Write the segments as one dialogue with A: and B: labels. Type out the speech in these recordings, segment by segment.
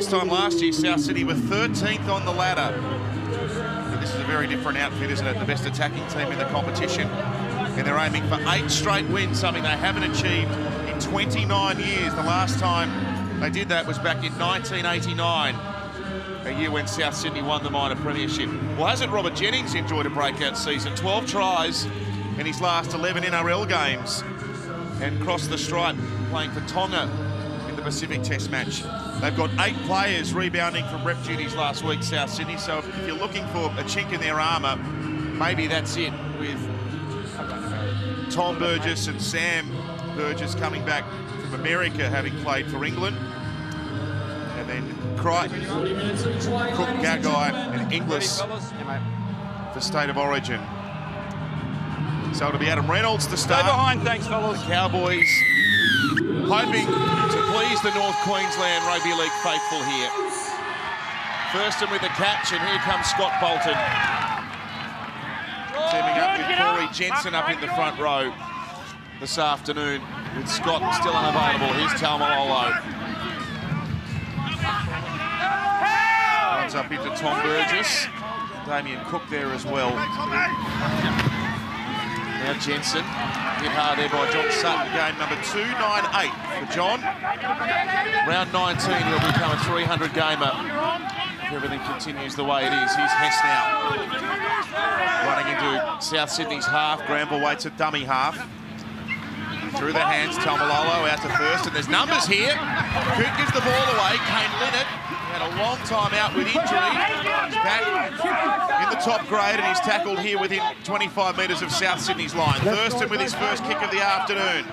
A: This time last year, South Sydney were 13th on the ladder. But this is a very different outfit, isn't it? The best attacking team in the competition. And they're aiming for 8 straight wins, something they haven't achieved in 29 years. The last time they did that was back in 1989, a year when South Sydney won the minor premiership. Well, hasn't Robert Jennings enjoyed a breakout season? 12 tries in his last 11 NRL games and crossed the stripe playing for Tonga in the Pacific Test match. They've got 8 players rebounding from rep duties last week, South Sydney, so if you're looking for a chink in their armour, maybe that's it, with Tom Burgess and Sam Burgess coming back from America, having played for England. And then Crichton, Cook, Gagai and Inglis for State of Origin. So it'll be Adam Reynolds to start.
B: Stay behind, thanks, fellas.
A: The Cowboys hoping to please the North Queensland Rugby League faithful here. Thurston with the catch, and here comes Scott Bolton. Teaming up with Corey Jensen up in the front row this afternoon, with Scott still unavailable. Here's Taumalolo. Runs up into Tom Burgess. Damien Cook there as well. Now Jensen, hit hard there by John Sutton. Game number 298 for John. Round 19, he'll become a 300 gamer. If everything continues the way it is. Here's Hess now. Running into South Sydney's half. Granville waits at dummy half. Through the hands, Taumalolo out to first, and there's numbers here. Coot gives the ball away. Kane Linnett had a long time out with injury. He's back in the top grade, and he's tackled here within 25 metres of South Sydney's line. Thurston with his first kick of the afternoon.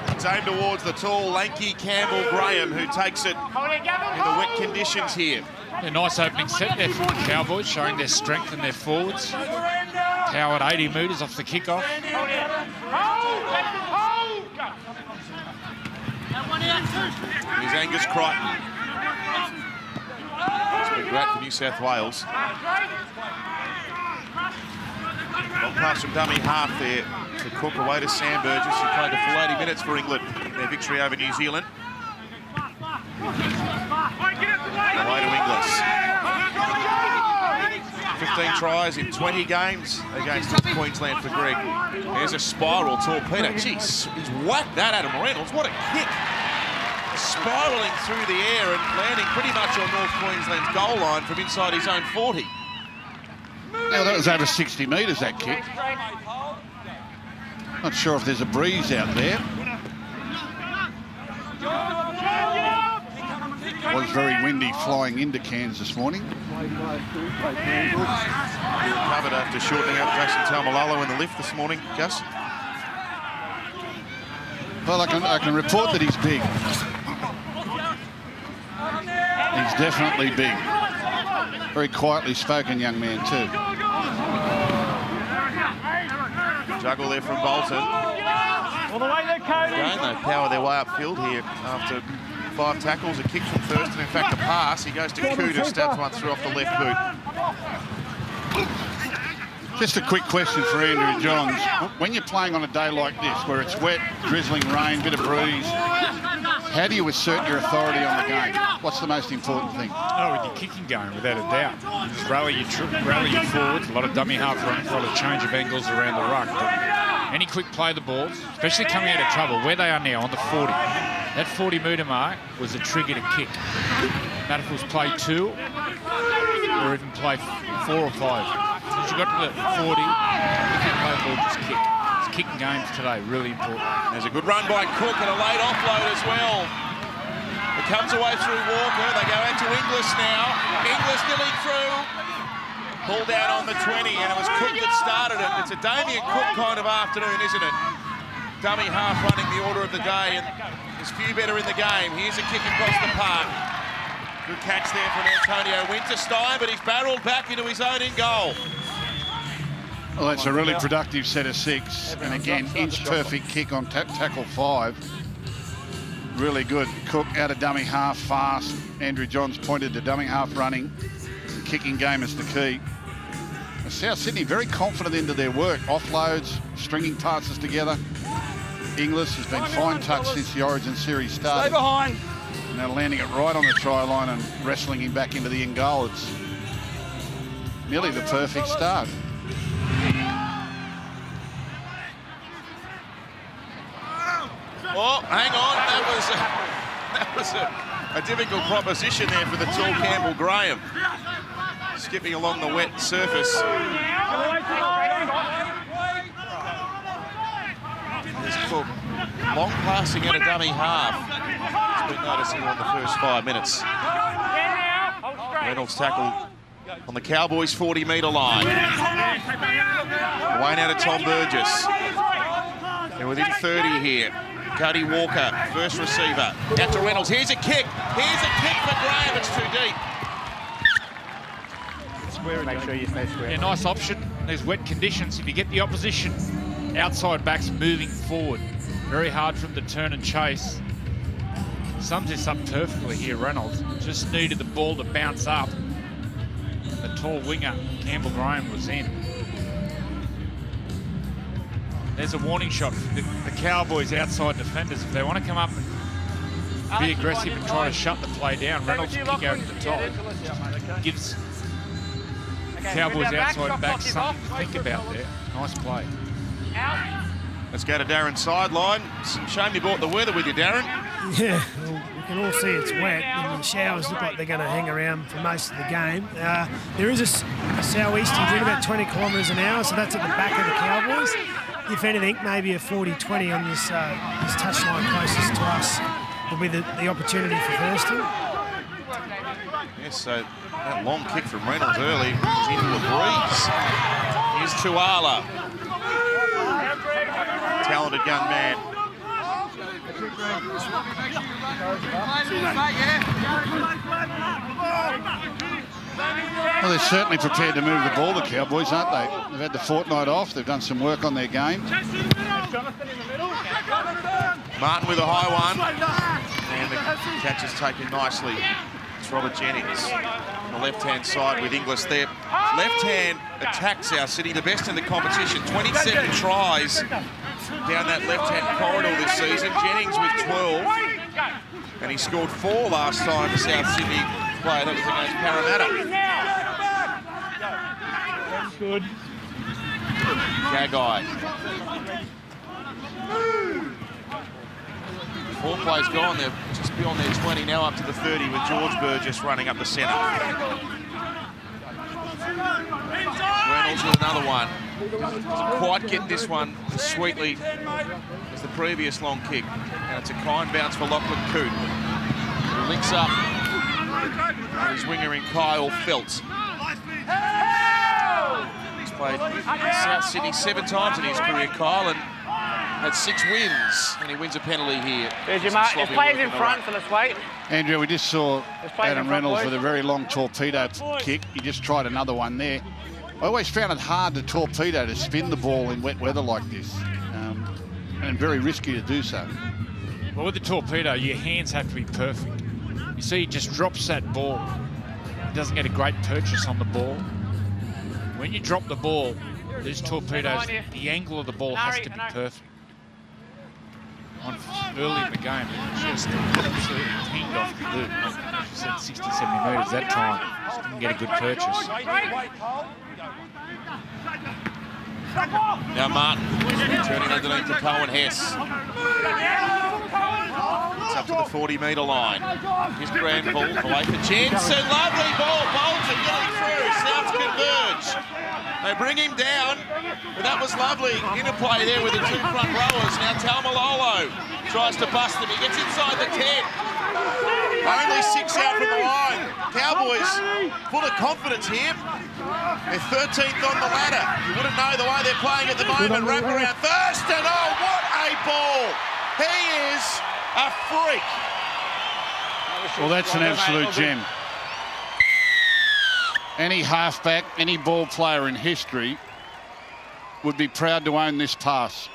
A: It's aimed towards the tall, lanky Campbell Graham, who takes it in the wet conditions here.
C: A nice opening set there for the Cowboys, showing their strength in their forwards. Powered 80 metres off the kickoff.
A: Here's Angus Crichton. It's been great for New South Wales. Long pass from dummy half there to Cook, away to Sam Burgess, who played the full 80 minutes for England in their victory over New Zealand. Away to Inglis. 15 tries in 20 games against Queensland for Greg. There's a spiral torpedo. Jeez, he's whacked that Adam Reynolds. What a kick. Spiralling through the air and landing pretty much on North Queensland's goal line from inside his own 40.
D: Now, that was over 60 metres, that kick. Not sure if there's a breeze out there. It was very windy flying into Cairns this morning.
A: Covered after shortening up Jason Taumalolo in the lift this morning, Gus.
D: Well, I can report that he's big. He's definitely big. Very quietly spoken young man too.
A: Juggle there from Bolton.
B: All the way there, Cody.
A: Again, they power their way upfield here after 5 tackles, a kick from Thurston, in fact a pass. He goes to Cooter, stabs one through off the left boot.
D: Just a quick question for Andrew Johns. When you're playing on a day like this, where it's wet, drizzling rain, bit of breeze, how do you assert your authority on the game? What's the most important thing?
C: Oh, with your kicking game, without a doubt. You just rally your forwards, a lot of dummy half runs, a lot of change of angles around the ruck. But any quick play of the balls, especially coming out of trouble, where they are now on the 40. That 40-metre mark was a trigger to kick. No matter if it was play 2 or even play 4 or 5. As you got to the 40, you can play the ball, just kick. It's kicking games today, really important.
A: There's a good run by Cook and a late offload as well. It comes away through Walker. They go out to Inglis now. Inglis nearly through. Pulled down on the 20, and it was Cook that started it. It's a Damien Cook kind of afternoon, isn't it? Dummy half running the order of the day, and there's few better in the game. Here's a kick across the park. Good catch there from Antonio Winterstein, but he's barreled back into his own in goal.
D: Well, that's a really productive set of 6. And again, inch-perfect kick on tackle 5. Really good. Cook out of dummy half fast. Andrew Johns pointed to dummy half running. The kicking game is the key. South Sydney very confident into their work. Offloads, stringing passes together. Inglis has been fine touch since the Origin Series started.
B: Stay behind.
D: Now landing it right on the try line and wrestling him back into the in goal. It's nearly the perfect start.
A: Oh, hang on. That was a difficult proposition there for the tall Campbell Graham. Skipping along the wet surface. There's Cook. Long passing at a dummy half. It's been noticeable in the first 5 minutes. Reynolds tackled on the Cowboys' 40-metre line. Away now to Tom Burgess. They're within 30 here. Cody Walker, first receiver. Out to Reynolds. Here's a kick. Here's a kick for Graham. It's too deep.
B: Make sure you stay square.
C: Yeah, nice option. There's wet conditions. If you get the opposition outside backs moving forward, very hard for him to turn and chase. Sums this up perfectly here, Reynolds. Just needed the ball to bounce up. The tall winger, Campbell Graham, was in. There's a warning shot for the Cowboys' outside defenders. If they want to come up and be aggressive and try to shut the play down, Reynolds can kick out at the top. Gives Cowboys outside back something to think about there. Nice play.
A: Let's go to Darren's sideline. Shame you brought the weather with you, Darren.
E: Yeah, well, we can all see it's wet and the showers look like they're going to hang around for most of the game. There is a southeasterly wind about 20 kilometres an hour, so that's at the back of the Cowboys. If anything, maybe a 40-20 on this touchline closest to us will be the opportunity for Thurston.
A: Yes, so that long kick from Reynolds early is into a breeze. Here's Tuala. Talented young man.
D: Well, they're certainly prepared to move the ball, the Cowboys, aren't they? They've had the fortnight off. They've done some work on their game.
A: Martin with a high one. And the catch is taken nicely. It's Robert Jennings on the left-hand side with Inglis there. Left hand attacks our city, the best in the competition. 27 tries down that left-hand corridor this season. Jennings with 12. And he scored 4 last time for South Sydney player. That was against Parramatta.
B: Good.
A: Gagai. 4 plays gone. They're just beyond their 20, now up to the 30 with George Burgess running up the centre. Reynolds with another one. Doesn't quite get this one as sweetly as the previous long kick. And it's a kind bounce for Lachlan Coote. He links up with his winger in Kyle Feltz. He's played South Sydney 7 times in his career, Kyle, and had 6 wins, and he wins a penalty here.
B: There's your mark. There's players in front, so let's wait.
D: Andrea, we just saw Adam Reynolds with a very long torpedo kick. He just tried another one there. I always found it hard to torpedo, to spin the ball in wet weather like this, and very risky to do so.
C: Well, with the torpedo, your hands have to be perfect. You see, he just drops that ball. He doesn't get a great purchase on the ball. When you drop the ball, these torpedoes, the angle of the ball has to be perfect. Early in the game, just absolutely pinged off the loop. She said 60, 70 metres that time. Just didn't get a good purchase.
A: Now Martin turning underneath to Cohen Hess. It's up to the 40-metre line. Here's Granville away for Jensen. Lovely ball. Bolton getting through. Souths converge. They bring him down, but that was lovely interplay there with the 2 front rowers. Now Taumalolo tries to bust him. He gets inside the 10. Only 6 out from the line. Cowboys full of confidence here. They're 13th on the ladder. You wouldn't know the way they're playing at the moment. Wrap around Thurston. Oh, what a ball. He is a freak.
D: Well, that's an absolute gem. Any halfback, any ball player in history would be proud to own this pass.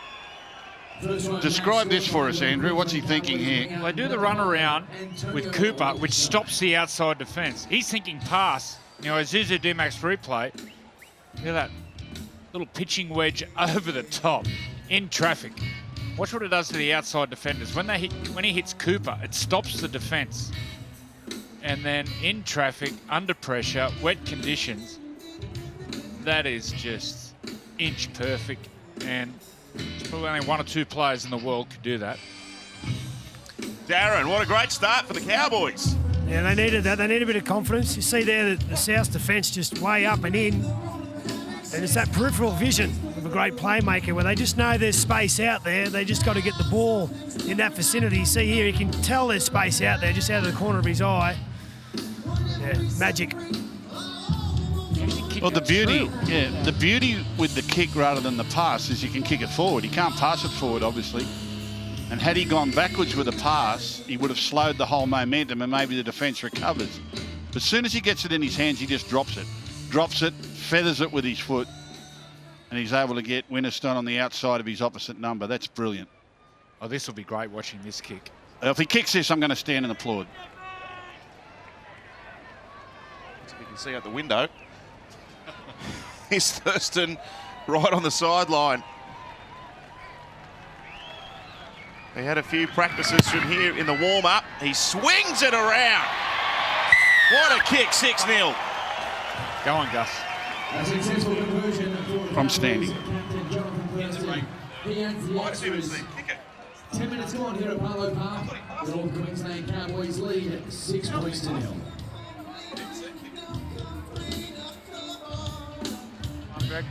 D: Describe this for us, Andrew. What's he thinking here?
C: Well, they do the run around with Cooper, which stops the outside defence. He's thinking pass. You know, Azusa D-Max replay. Look at that little pitching wedge over the top in traffic. Watch what it does to the outside defenders. When he hits Cooper, it stops the defence. And then in traffic, under pressure, wet conditions, that is just inch perfect. And there's probably only 1 or 2 players in the world could do that.
A: Darren, what a great start for the Cowboys.
E: Yeah, they needed that. They need a bit of confidence. You see there that the South defence just way up and in. And it's that peripheral vision of a great playmaker where they just know there's space out there. They just got to get the ball in that vicinity. You see here, you can tell there's space out there, just out of the corner of his eye. Yeah, magic.
D: Well, the beauty with the kick rather than the pass is you can kick it forward. You can't pass it forward, obviously. And had he gone backwards with a pass, he would have slowed the whole momentum and maybe the defence recovers. But as soon as he gets it in his hands, he just drops it. Drops it, feathers it with his foot, and he's able to get Winterstone on the outside of his opposite number. That's brilliant.
C: Oh, this will be great watching this kick.
D: If he kicks this, I'm going to stand and applaud.
A: As you can see out the window, here's Thurston right on the sideline. He had a few practices from here in the warm-up. He swings it around. What a kick, 6-0.
C: Go on, Gus.
D: I'm standing.
F: 10 minutes gone here at Barlow Park. The North Queensland Cowboys lead 6-0.
B: Greg.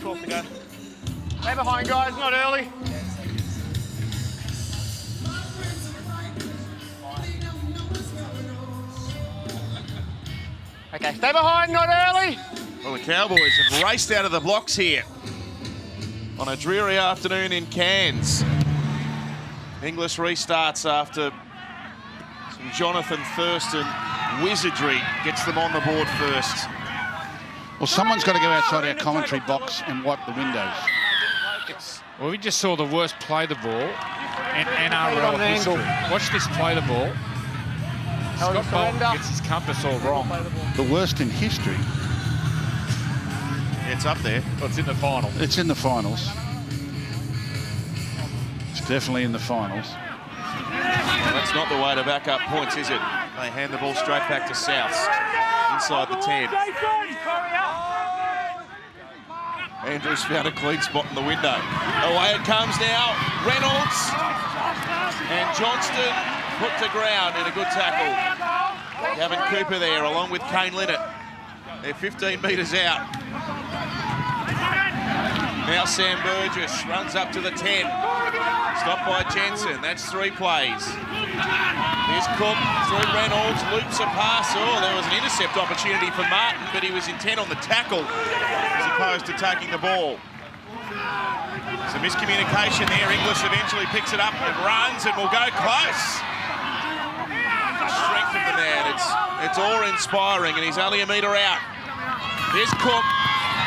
B: 12 to go. Stay behind, guys, not early. Okay, stay behind, not early.
A: Well, the Cowboys have raced out of the blocks here on a dreary afternoon in Cairns. English restarts after some Jonathan Thurston wizardry gets them on the board first.
D: Well, someone's got to go outside our commentary box and wipe the windows.
C: Well, we just saw the worst play the ball in NRL history. Watch this play the ball. Scott Bolton gets his compass all wrong.
D: The worst in history.
A: Yeah, it's up there.
C: Well, it's in the final.
D: It's in the finals. It's definitely in the finals.
A: Well, that's not the way to back up points, is it? They hand the ball straight back to Souths inside the 10. Andrews found a clean spot in the window. Away it comes now. Reynolds and Johnston put to ground in a good tackle. Gavin Cooper there along with Kane Linnett. They're 15 metres out. Now Sam Burgess runs up to the 10. Stopped by Jensen. That's 3 plays. Here's Cook through Reynolds. Loops a pass. Oh, there was an intercept opportunity for Martin, but he was intent on the tackle as opposed to taking the ball. Some miscommunication there. English eventually picks it up and runs and will go close. Strength of the man. It's awe-inspiring, and he's only a metre out. There's Cook.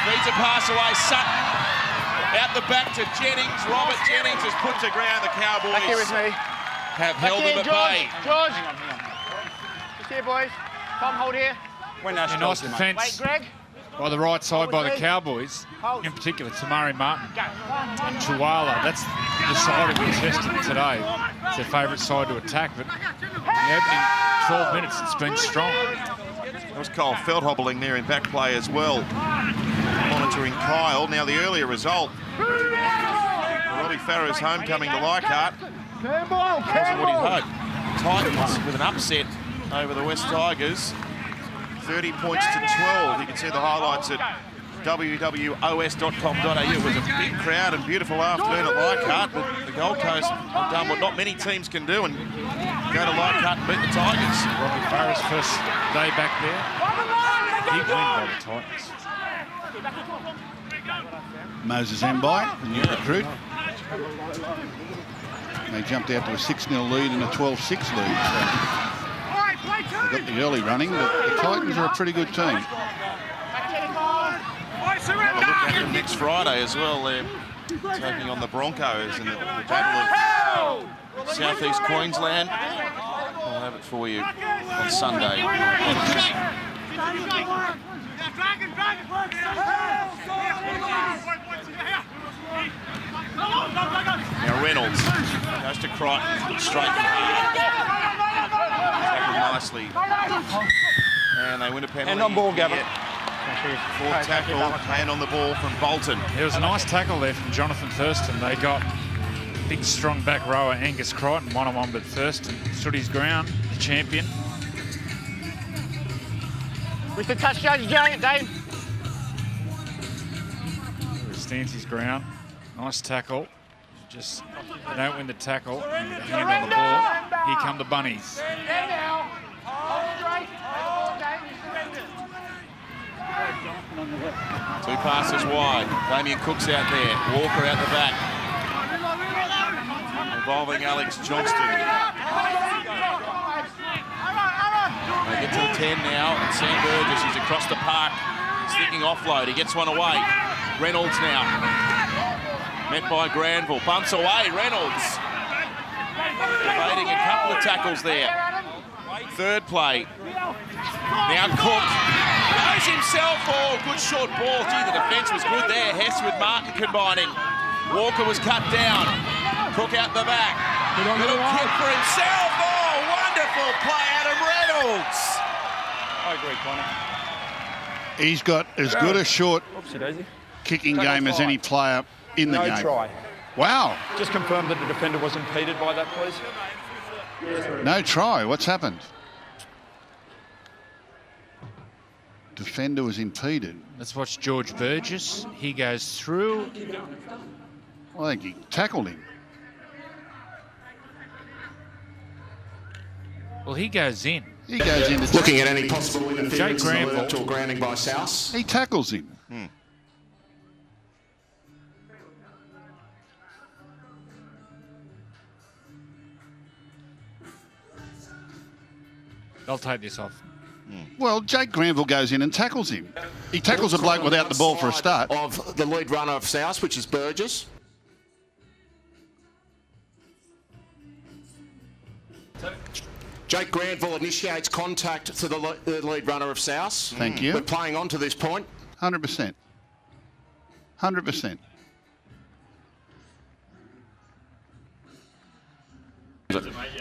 A: Feeds a pass away. Sutton. Out the back to Jennings. Robert Jennings has put to ground. The Cowboys
B: Back here with me.
A: have held them at bay.
B: George. Just here, boys. Tom, hold here.
C: A nice defence
B: Wait, Greg.
C: by the right side by the Cowboys, in particular Tamari Martin and Tuala. That's the side we tested today. It's their favourite side to attack, but in the opening 12 minutes it's been strong.
A: That was Kyle Feldhobbling there in back play as well. Monitoring Kyle. Now the earlier result. Robbie Farrow's homecoming to Leichhardt wasn't what he'd hoped. Titans with an upset over the West Tigers. 30 points to 12. You can see the highlights at wwos.com.au. It was a big crowd and beautiful afternoon at Leichhardt, but the Gold Coast have done what not many teams can do and go to Leichhardt and beat the Tigers.
C: Robbie Farrow's first day back there. Big win by the Titans.
D: Moses Mbai, the new recruit. They jumped out to a 6-0 lead and a 12-6 lead. So they got the early running, but the Titans are a pretty good team.
A: Have a look at them next Friday as well. They're taking on the Broncos in the battle of South East Queensland. I'll have it for you on Sunday. Now Reynolds goes to Crichton, straight and hard. Tackled nicely. And they win a penalty.
B: And on ball, Gavin.
A: Full tackle, hand on the ball from Bolton.
C: There was a nice tackle there from Jonathan Thurston. They got big, strong back rower Angus Crichton one-on-one, but Thurston stood his ground, the champion.
B: With the touch, Dave.
C: Stands his ground. Nice tackle. Just they don't win the tackle. And with the hand on the ball. Here come the bunnies.
A: Two passes wide. Damien Cook's out there. Walker out the back. Involving Alex Johnston. They get to the 10 now. And Sam Burgess is across the park. Sticking offload. He gets one away. Reynolds now. Met by Granville. Bumps away. Reynolds. Evading a couple of tackles there. Third play. Now Cook. Knows himself. Oh, good short ball. Gee, the defence was good there. Hess with Martin combining. Walker was cut down. Cook out the back. Little kick for himself. Oh, wonderful play, Adam Reynolds.
B: I agree, Connor.
D: He's got as good a short kicking game as any player in the game.
B: No try.
D: Wow.
B: Just confirm that the defender was impeded by that, please.
D: No try. What's happened? Defender was impeded.
C: Let's watch George Burgess. He goes through.
D: I think he tackled him.
C: Well, he goes in.
D: He goes in.
G: Looking at any possible interference
C: Jake
G: in the
C: Granville.
G: lead up to a grounding by South.
D: He tackles him.
C: They'll take this off.
D: Well, Jake Granville goes in and tackles him. He tackles a bloke without the ball for a start.
G: Of the lead runner of South, which is Burgess. Jake Granville initiates contact to the lead runner of South.
D: Thank you.
G: We're playing on to this point.
D: 100%. 100%.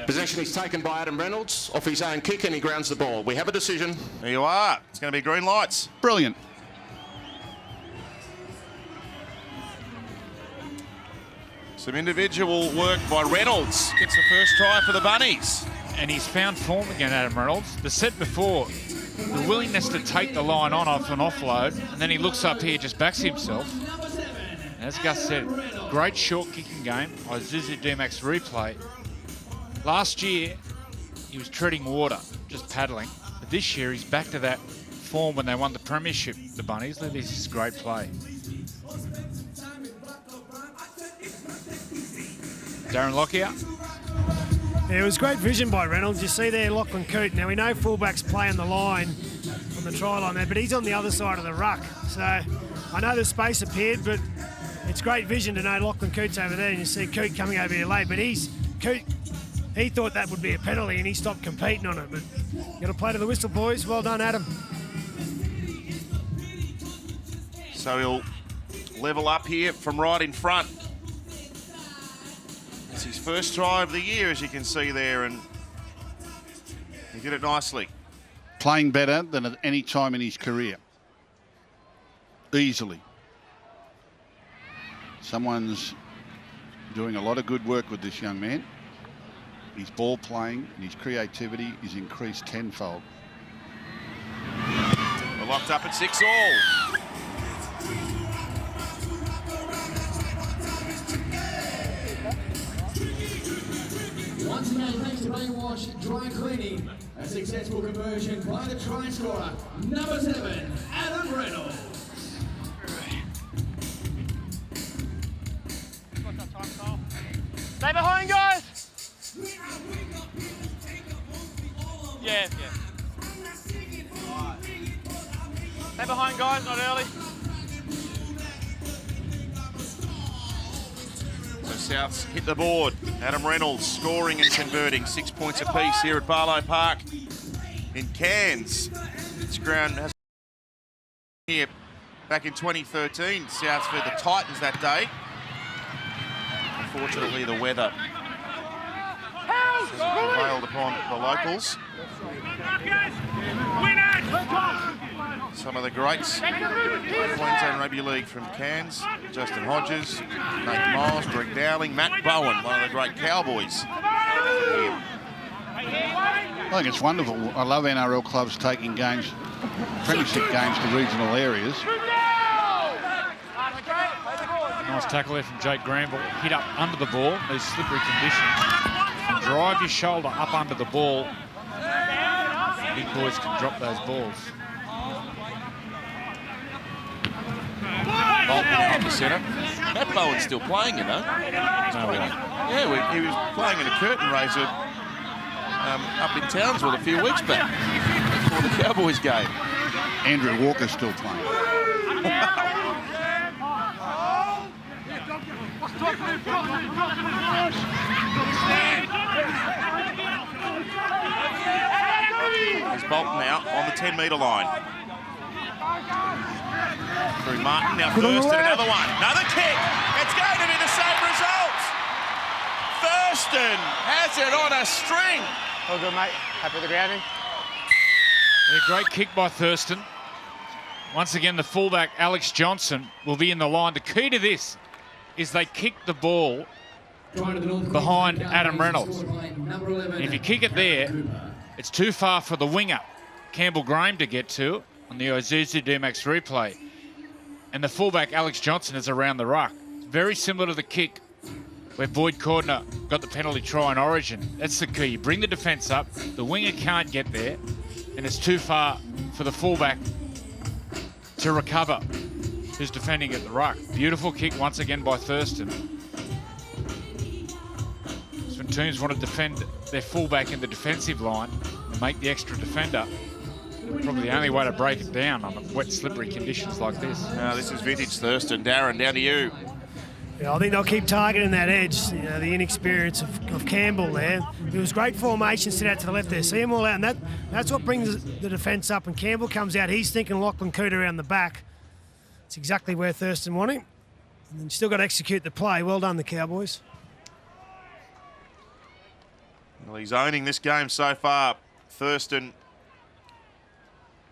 G: Possession is taken by Adam Reynolds off his own kick and he grounds the ball. We have a decision.
A: There you are. It's going to be green lights.
D: Brilliant.
A: Some individual work by Reynolds. Gets the first try for the Bunnies.
C: And he's found form again, Adam Reynolds. The set before, the willingness to take the line on off an offload, and then he looks up here, just backs himself. And as Gus said, great short kicking game by Zuzu D-Max replay. Last year, he was treading water, just paddling. But this year, he's back to that form when they won the premiership, the Bunnies. This is great play. Darren Lockyer.
E: Yeah, it was great vision by Reynolds. You see there Lachlan Coote. Now, we know fullbacks play on the line, on the try line there, but he's on the other side of the ruck. So I know the space appeared, but it's great vision to know Lachlan Coote's over there, and you see Coote coming over here late. But Coote, he thought that would be a penalty, and he stopped competing on it. But got to play to the whistle, boys. Well done, Adam.
A: So he'll level up here from right in front. It's his first try of the year, as you can see there, and he did it nicely.
D: Playing better than at any time in his career. Easily. Someone's doing a lot of good work with this young man. His ball playing and his creativity is increased tenfold.
A: We're locked up at 6-all.
F: Once again, thanks to Baywatch Dry Cleaning. A successful conversion by the try scorer, number 7, Adam Reynolds.
B: Stay behind, guys. Yeah. Stay behind, guys, not early.
A: So Souths hit the board. Adam Reynolds scoring and converting 6 points apiece here at Barlow Park in Cairns. This ground has here back in 2013. Souths fed the Titans that day. Unfortunately, the weather has prevailed upon the locals. Some of the greats of Queensland Rugby League from Cairns: Justin Hodges, Nate Miles, Greg Dowling, Matt Bowen, one of the great Cowboys.
D: I think it's wonderful. I love NRL clubs taking games, premiership games, to regional areas.
C: Nice tackle there from Jake Granville. Hit up under the ball, these slippery conditions. And drive your shoulder up under the ball. Big boys can drop those balls.
A: Bolton up the centre. Matt Bowen's still playing, you know.
C: No way.
A: Yeah, he was playing in a curtain raiser up in Townsville a few weeks back before the Cowboys game.
D: Andrew Walker's still playing.
A: There's Bolton now on the 10-metre line. Through Martin, now Thurston, another one. Another kick. It's going to be the same result. Thurston has it on a string.
B: All good, mate. Happy with the grounding?
C: A great kick by Thurston. Once again, the fullback, Alex Johnson, will be in the line. The key to this is they kick the ball behind Adam Reynolds. And if you kick it there, it's too far for the winger, Campbell Graham, to get to on the Isuzu D-Max replay. And the fullback, Alex Johnson, is around the ruck. Very similar to the kick where Boyd Cordner got the penalty try in Origin. That's the key. You bring the defence up, the winger can't get there, and it's too far for the fullback to recover, who's defending at the ruck. Beautiful kick once again by Thurston. So when teams want to defend their fullback in the defensive line and make the extra defender, probably the only way to break it down on wet, slippery conditions like this.
A: Now this is vintage Thurston. Darren, down to you.
E: Yeah, I think they'll keep targeting that edge, you know, the inexperience of Campbell there. It was great formation, sit out to the left there, see them all out, and that's what brings the defence up. When Campbell comes out, he's thinking Lachlan Cooter around the back. It's exactly where Thurston wanted him. And then still got to execute the play. Well done, the Cowboys.
A: Well, he's owning this game so far. Thurston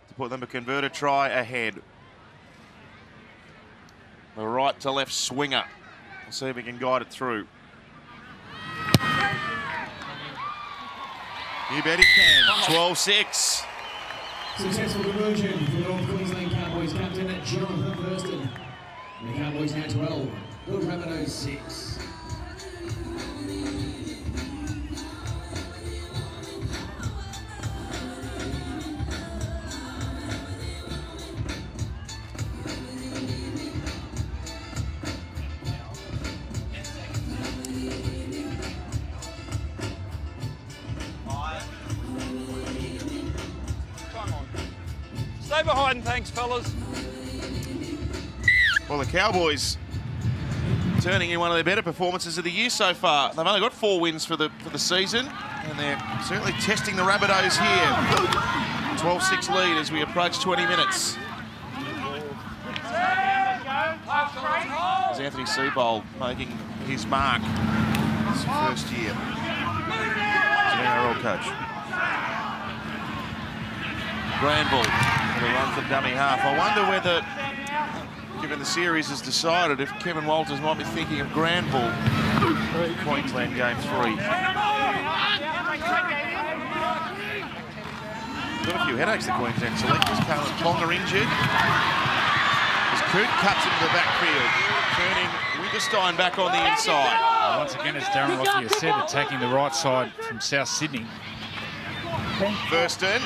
A: to put them a converted try ahead. The right to left swinger. We'll see if he can guide it through. You bet he can. 12-6.
F: Successful conversion for North Queensland Cowboys captain Jonathan Thurston. And the Cowboys now 12, the Rabbitohs 6.
B: Stay behind, thanks, fellas.
A: Well, the Cowboys turning in one of their better performances of the year so far. They've only got 4 wins for the season, and they're certainly testing the Rabbitohs here. 12-6 lead as we approach 20 minutes. As Anthony Seibold making his mark his first year as an NRL coach. Granville for the run from dummy half. I wonder whether, given the series is decided, if Kevin Walters might be thinking of Granville Queensland game 3. Got a few headaches, the Queensland selectors. Callan Ponga injured. As Coot cuts into the backfield, turning Winterstein back on the inside.
C: Once again, as Darren Lockyer said, attacking the right side from South Sydney.
A: Thurston.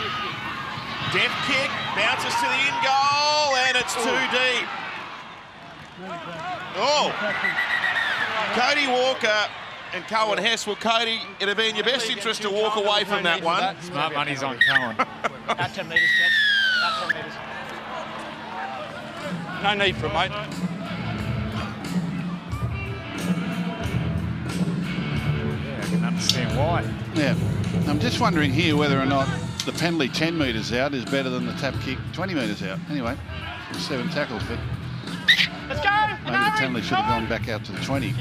A: Deft kick, bounces to the in goal, and it's too deep. Oh! Cody Walker and Cohen Hess. Well, Cody, it'd be in your best interest to walk away from that one.
C: Smart money's on Cohen.
B: About 10 metres, Jets. About 10 metres. No need for it, mate.
C: Yeah, I can understand why.
D: Yeah, I'm just wondering here whether or not the penalty 10 metres out is better than the tap kick 20 metres out. Anyway, 7 tackles, but
B: Let's go!
D: maybe the penalty should have gone back out to the 20.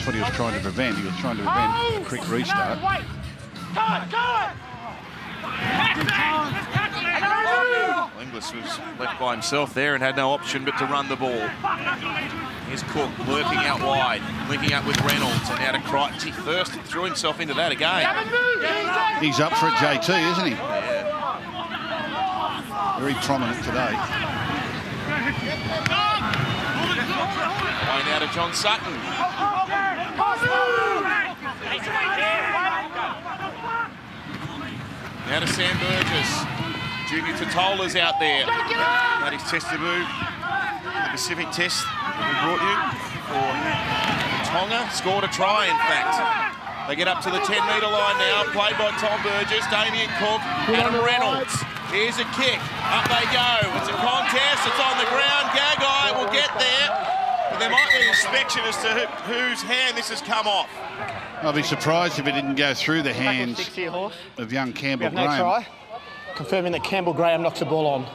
D: what he was trying to prevent. He was trying to prevent a quick restart.
A: Inglis was left by himself there and had no option but to run the ball. Here's Cook lurking out wide, linking up with Reynolds, and now to Crichton. He first threw himself into that again.
D: He's up for it, JT, isn't he?
A: Yeah.
D: Very prominent today.
A: Away now to John Sutton. Now to Sam Burgess. Junior Totola's out there. Made his test debut. The Pacific Test that we brought you for Tonga. Scored a try, in fact. They get up to the 10-metre line now. Played by Tom Burgess, Damien Cook, Adam Reynolds. Here's a kick. Up they go. It's a contest. It's on the ground. Gagai will get there. But there might be an inspection as to whose hand this has come off.
D: I'll be surprised if it didn't go through the hands of young Campbell Graham.
B: Confirming that Campbell Graham knocks the ball on.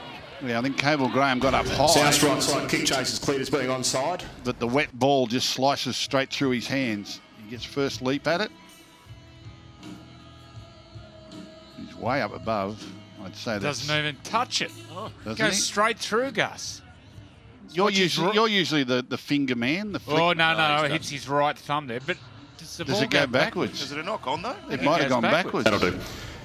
D: Yeah, I think Campbell Graham got up high.
G: South right side kick chase is cleared as being onside.
D: But the wet ball just slices straight through his hands. He gets first leap at it. He's way up above. I'd say that
C: Doesn't even touch it.
D: Doesn't
C: Goes
D: he?
C: straight through, Gus.
D: You're usually the finger man. The flick.
C: Oh, no, it hits his right thumb there. But does the ball
D: it go backwards?
A: Is it a knock on, though?
D: It might have gone backwards.
G: That'll do.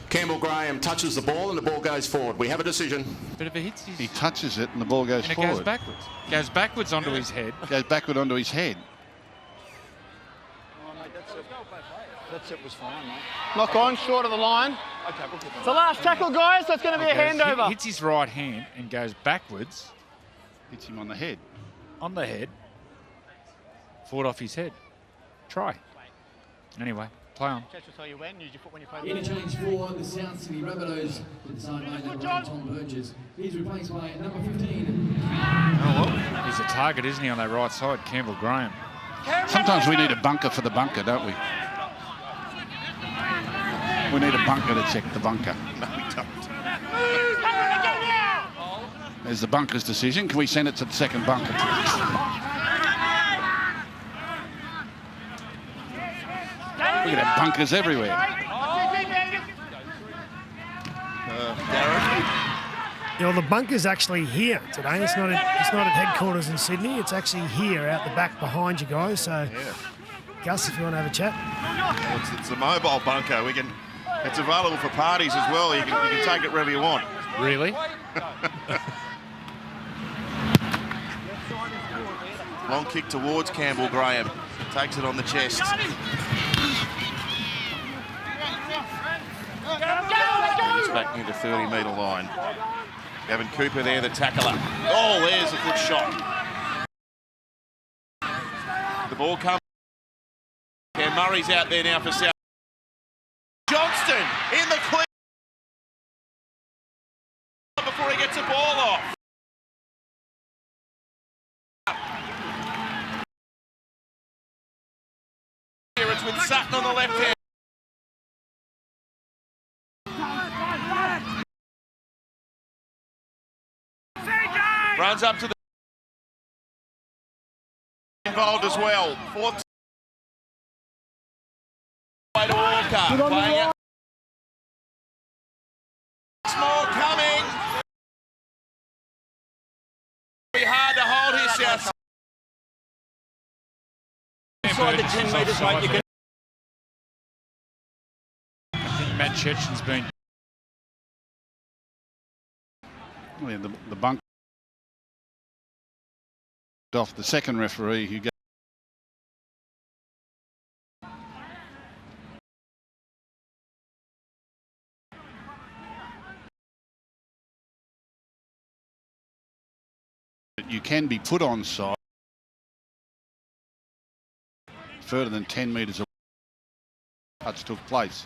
G: Campbell Graham touches the ball and the ball goes forward. We have a decision.
C: But if it hits his...
D: He touches it and the ball goes
C: and it
D: forward.
C: goes backwards. Goes backwards onto his head.
D: Goes backward onto his head.
B: That's it was fine, mate. Knock on, short of the line. It's the last tackle, guys, so it's going to be a handover.
C: Hits his right hand and goes backwards.
D: Hits him on the head.
C: On the head. Forward off his head. Try. Anyway, play on.
B: Church will tell you when. Use your foot when you play the
F: Interchange for the South Sydney Rabbitohs with the side made by Tom Burgess. He's replaced by number 15.
C: He's a target, isn't he, on that right side, Campbell Graham.
D: Sometimes we need a bunker for the bunker, don't we? We need a bunker to check the bunker.
A: No, we don't.
D: There's the bunker's decision. Can we send it to the second bunker? Look at that, bunkers everywhere.
E: You know, the bunker's actually here today. It's not at headquarters in Sydney. It's actually here, out the back behind you guys. So,
A: Yeah.
E: Gus, if you want to have a chat.
A: Well, it's a mobile bunker. It's available for parties as well. You can take it wherever you want.
C: Really?
A: Long kick towards Campbell Graham. Takes it on the chest. He's back near the 30-metre line. Gavin Cooper there, the tackler. Oh, there's a good shot. The ball comes. Cam Murray's out there now for South. Johnston in the clear before he gets the ball off. Here it's with Sutton on the left hand. Runs up to the involved as well. Fourth way to Walker. Playing it. Small coming. Very hard to hold here, South.
B: Inside the 10 metres, mate, you can...
C: I think Matt Chechen's been...
D: Yeah, the bunker off the second referee who goes. You can be put on side further than 10 metres away. Touch took place.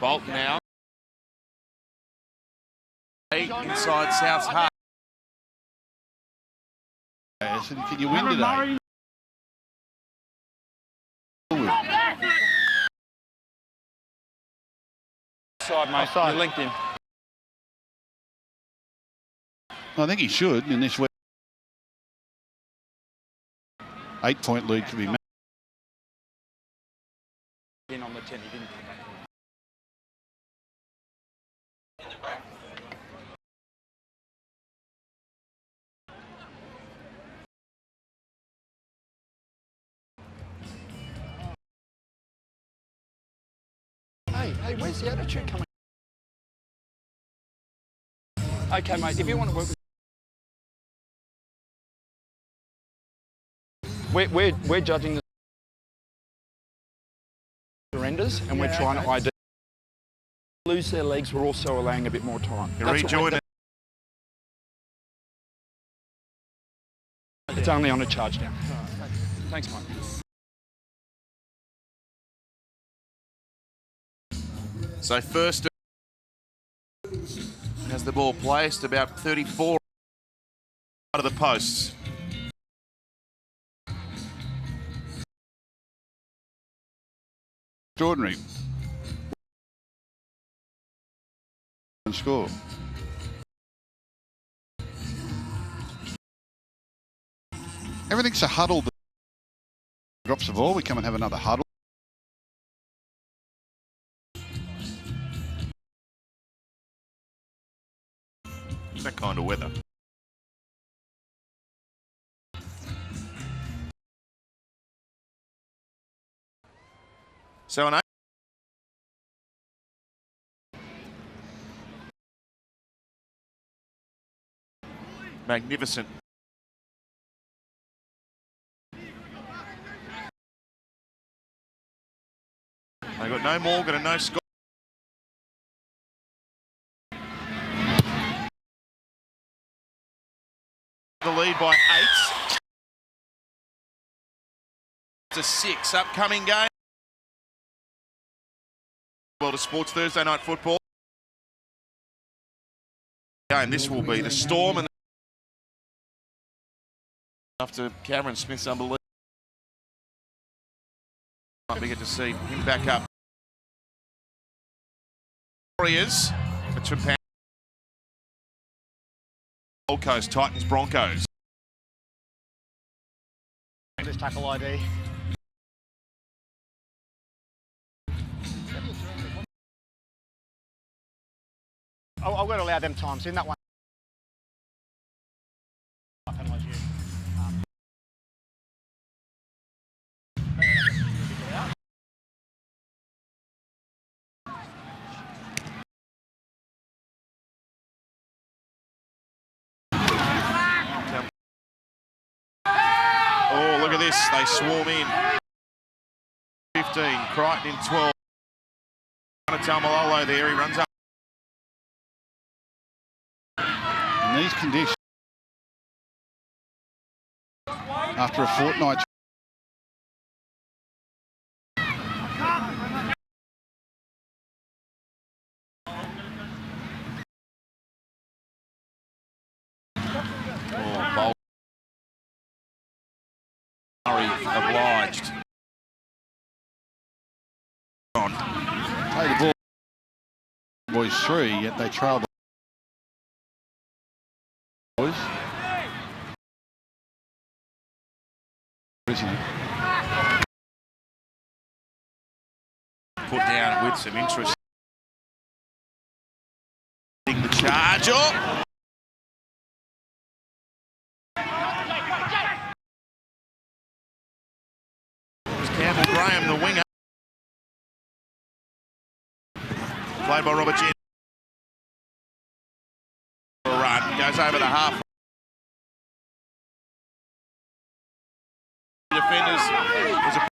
A: Bolt now. Inside South's half.
D: So can you win today?
A: Side
B: offside, mate. Offside. You linked him.
D: I think he should in this way. 8-point lead to be made.
B: In on the 10, he didn't. Hey, where's the attitude coming? Okay, mate, if you want to work with... We're judging the surrenders and we're trying to ID. Lose their legs, we're also allowing a bit more time.
A: You rejoin it.
B: It's only on a charge now. Thanks, mate.
A: So first has the ball placed about 34 out of the posts.
D: Extraordinary. And score. Everything's a huddle. Drops the ball, we come and have another huddle.
A: That kind of weather. So an magnificent. They got no Morgan and no Scott. The lead by 8. It's a 6 upcoming game. Well, to Sports Thursday Night Football. And this will be the Storm, and after Cameron Smith's unbelievable, might be good to see him back up. Warriors for Japan. Gold Coast Titans Broncos.
B: This tackle ID. I've got to allow them times in that one.
A: Oh, look at this. They swarm in. 15. Crichton in 12. Tamalolo there. He runs up.
D: In these conditions, after a fortnight.
A: Oh, obliged. On.
D: Play the ball. Boys 3, yet they trail the boys. Isn't it?
A: Put down with some interest. The charge. Oh! Campbell Graham, the winger. Played by Robert Jen. Run goes over the half. Defenders was a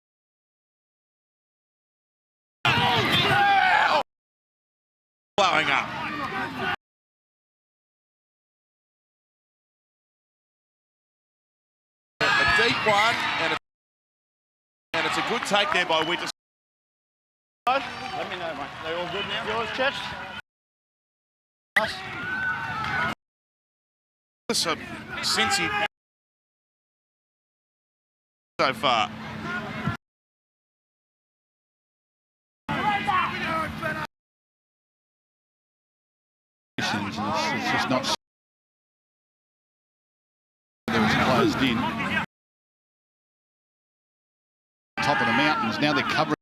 A: blowing up. A deep one, and it's a good take there by Witness.
B: Let me know, mate. They all good now? Yours, chest? Us?
A: Since he so far.
D: was not. There was closed in. Top of the mountains. Now they're covering.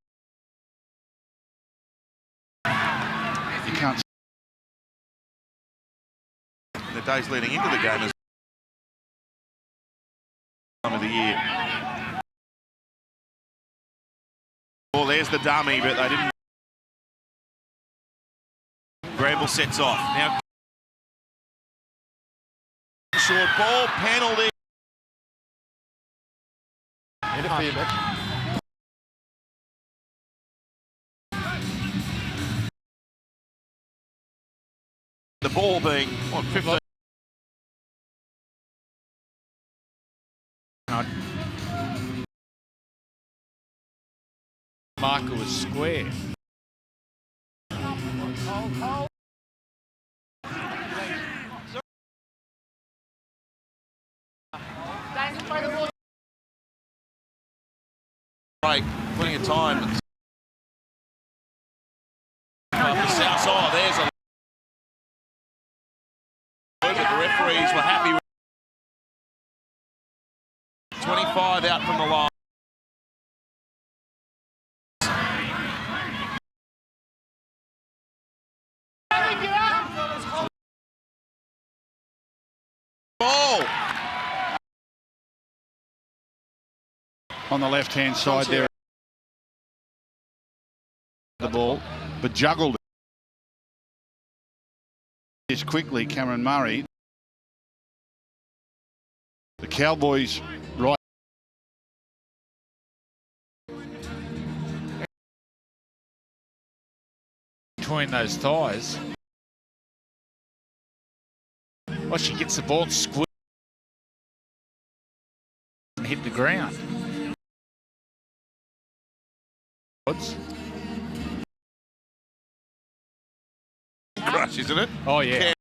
D: You can't.
A: The days leading into the game is time of the year. Well, there's the dummy, but they didn't. Bramble sets off. Now, short ball, penalty.
B: Interfere, Beck.
A: The ball being, what, 15?
C: Marker was square.
A: Right, plenty of time. The South side, there's a. But the referees were happy with 25 out from the line. Ball.
D: On the left-hand side there. The ball, but juggled this quickly, Cameron Murray. The Cowboys right.
C: Between those thighs. Well, she gets the ball and squeezes and hit the ground.
A: Crush, isn't it?
C: Oh, yeah.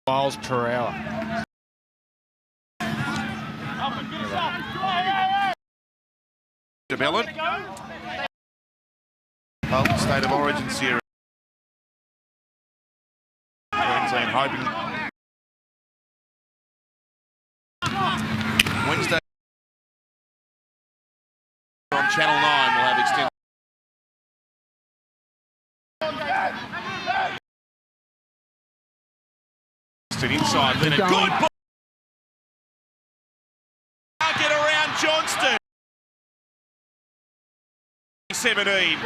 C: Miles per hour.
A: DeBellin. Well, State of Origin series. Queensland hoping. Wednesday on Channel 9 will have extended. Inside, then a good ball. Can't get around Johnston. 17.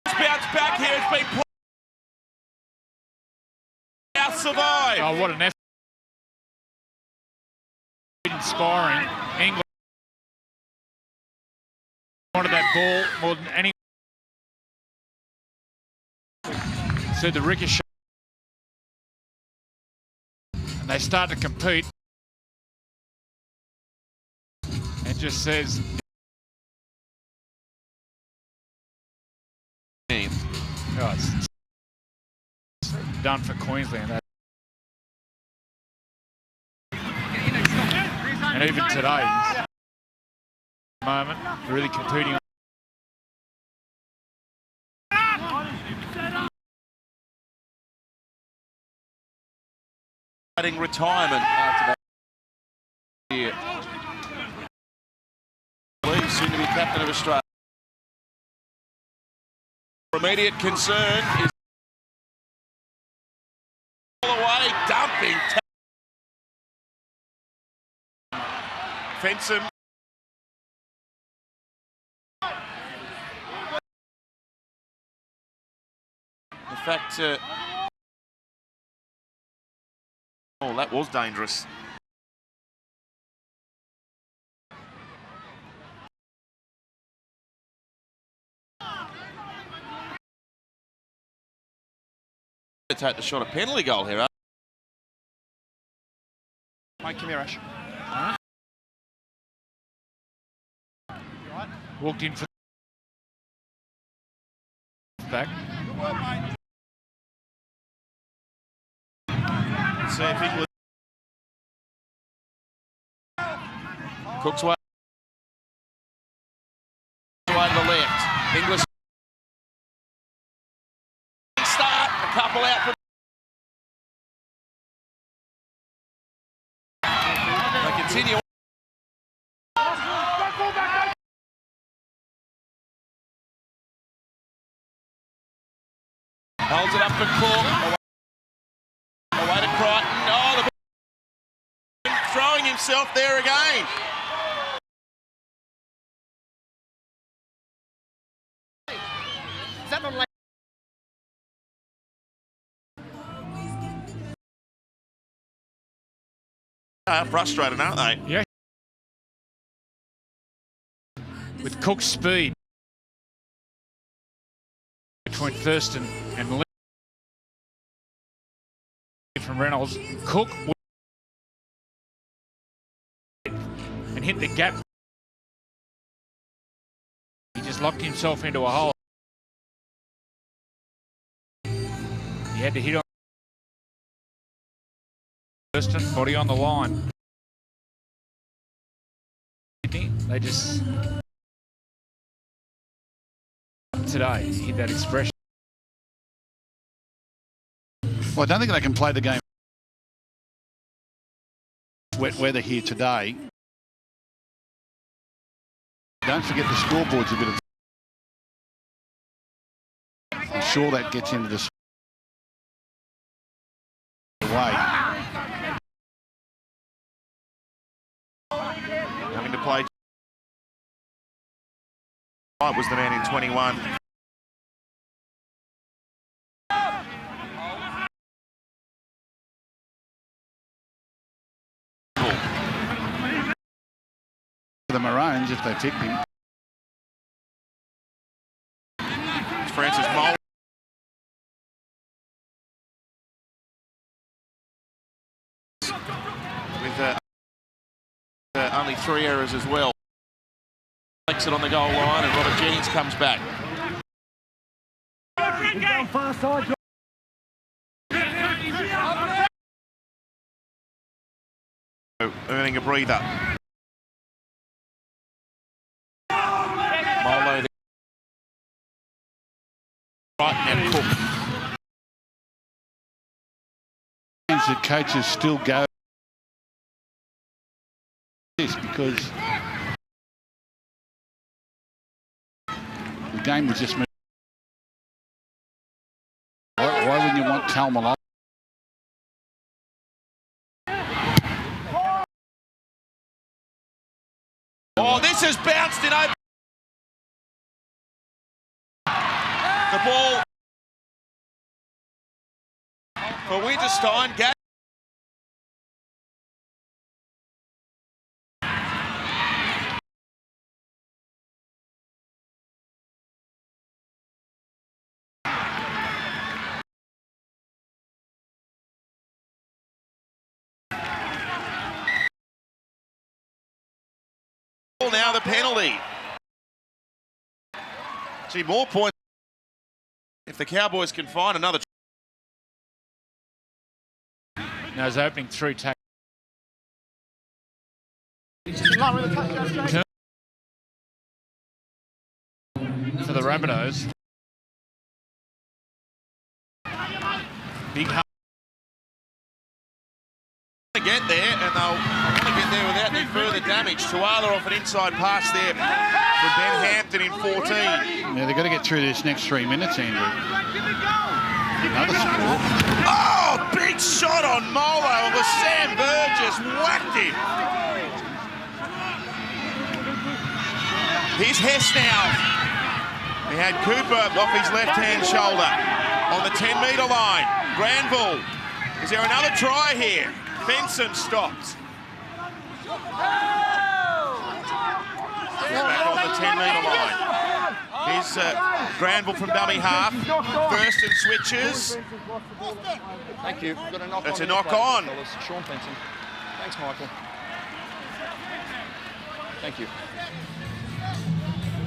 A: Bounce back here. It's been played. Now survive.
C: Oh, what an effort. Inspiring. England wanted that ball more than any. So the ricochet. And they start to compete. And just says. Oh, it's done for Queensland. And even today, moment, really competing.
A: Retirement after that year. Soon to be captain of Australia. Immediate concern is all away, dumping. Fensom. In fact, oh, that was dangerous. Take the shot, a penalty goal here.
B: Mate, come here, Ash.
C: Huh? Walked in for back.
A: See if England. Cook's way. Holds it up for Cook. Away to Crichton. Oh, the throwing himself there again. Frustrated, aren't they?
C: Yeah. With Cook's speed between Thurston and Lee from Reynolds, Cook and hit the gap. He just locked himself into a hole. He had to hit on Thurston, body on the line. They just today hit that expression.
D: Well, I don't think they can play the game. Wet weather here today. Don't forget the scoreboard's a bit of. I'm sure that gets into the way.
A: Having to play. Was the man in 21.
D: The Maroons, if they picked him.
A: Francis Mole. With only 3 errors as well. Makes it on the goal line, and Robert Jennings comes back. Earning a breather. Molo Crichton and Cook.
D: Means that coaches still go this because the game was just. Why wouldn't you want Talmalolo?
A: Oh, this has bounced in over. The ball for Winterstein. Now the penalty. See, more points if the Cowboys can find another.
C: Now he's opening through tackle. For the Rabbitohs. Big hub.
A: Get there, and they'll want to get there without any further damage. Tuala off an inside pass there from Ben Hampton in 14.
D: Yeah, they've got to get through this next 3 minutes, Andrew. Another score.
A: Oh, big shot on Molo, but Sam Burgess whacked him. Here's Hess now. He had Cooper off his left-hand shoulder on the 10-metre line. Granville. Is there another try here? Benson stopped. Back on the 10-metre line. Here's Granville from dummy half. First and switches.
B: Thank you. Got a knock
A: It's
B: on
A: a knock on.
B: Sean Benson. Thanks, Michael. Thank you.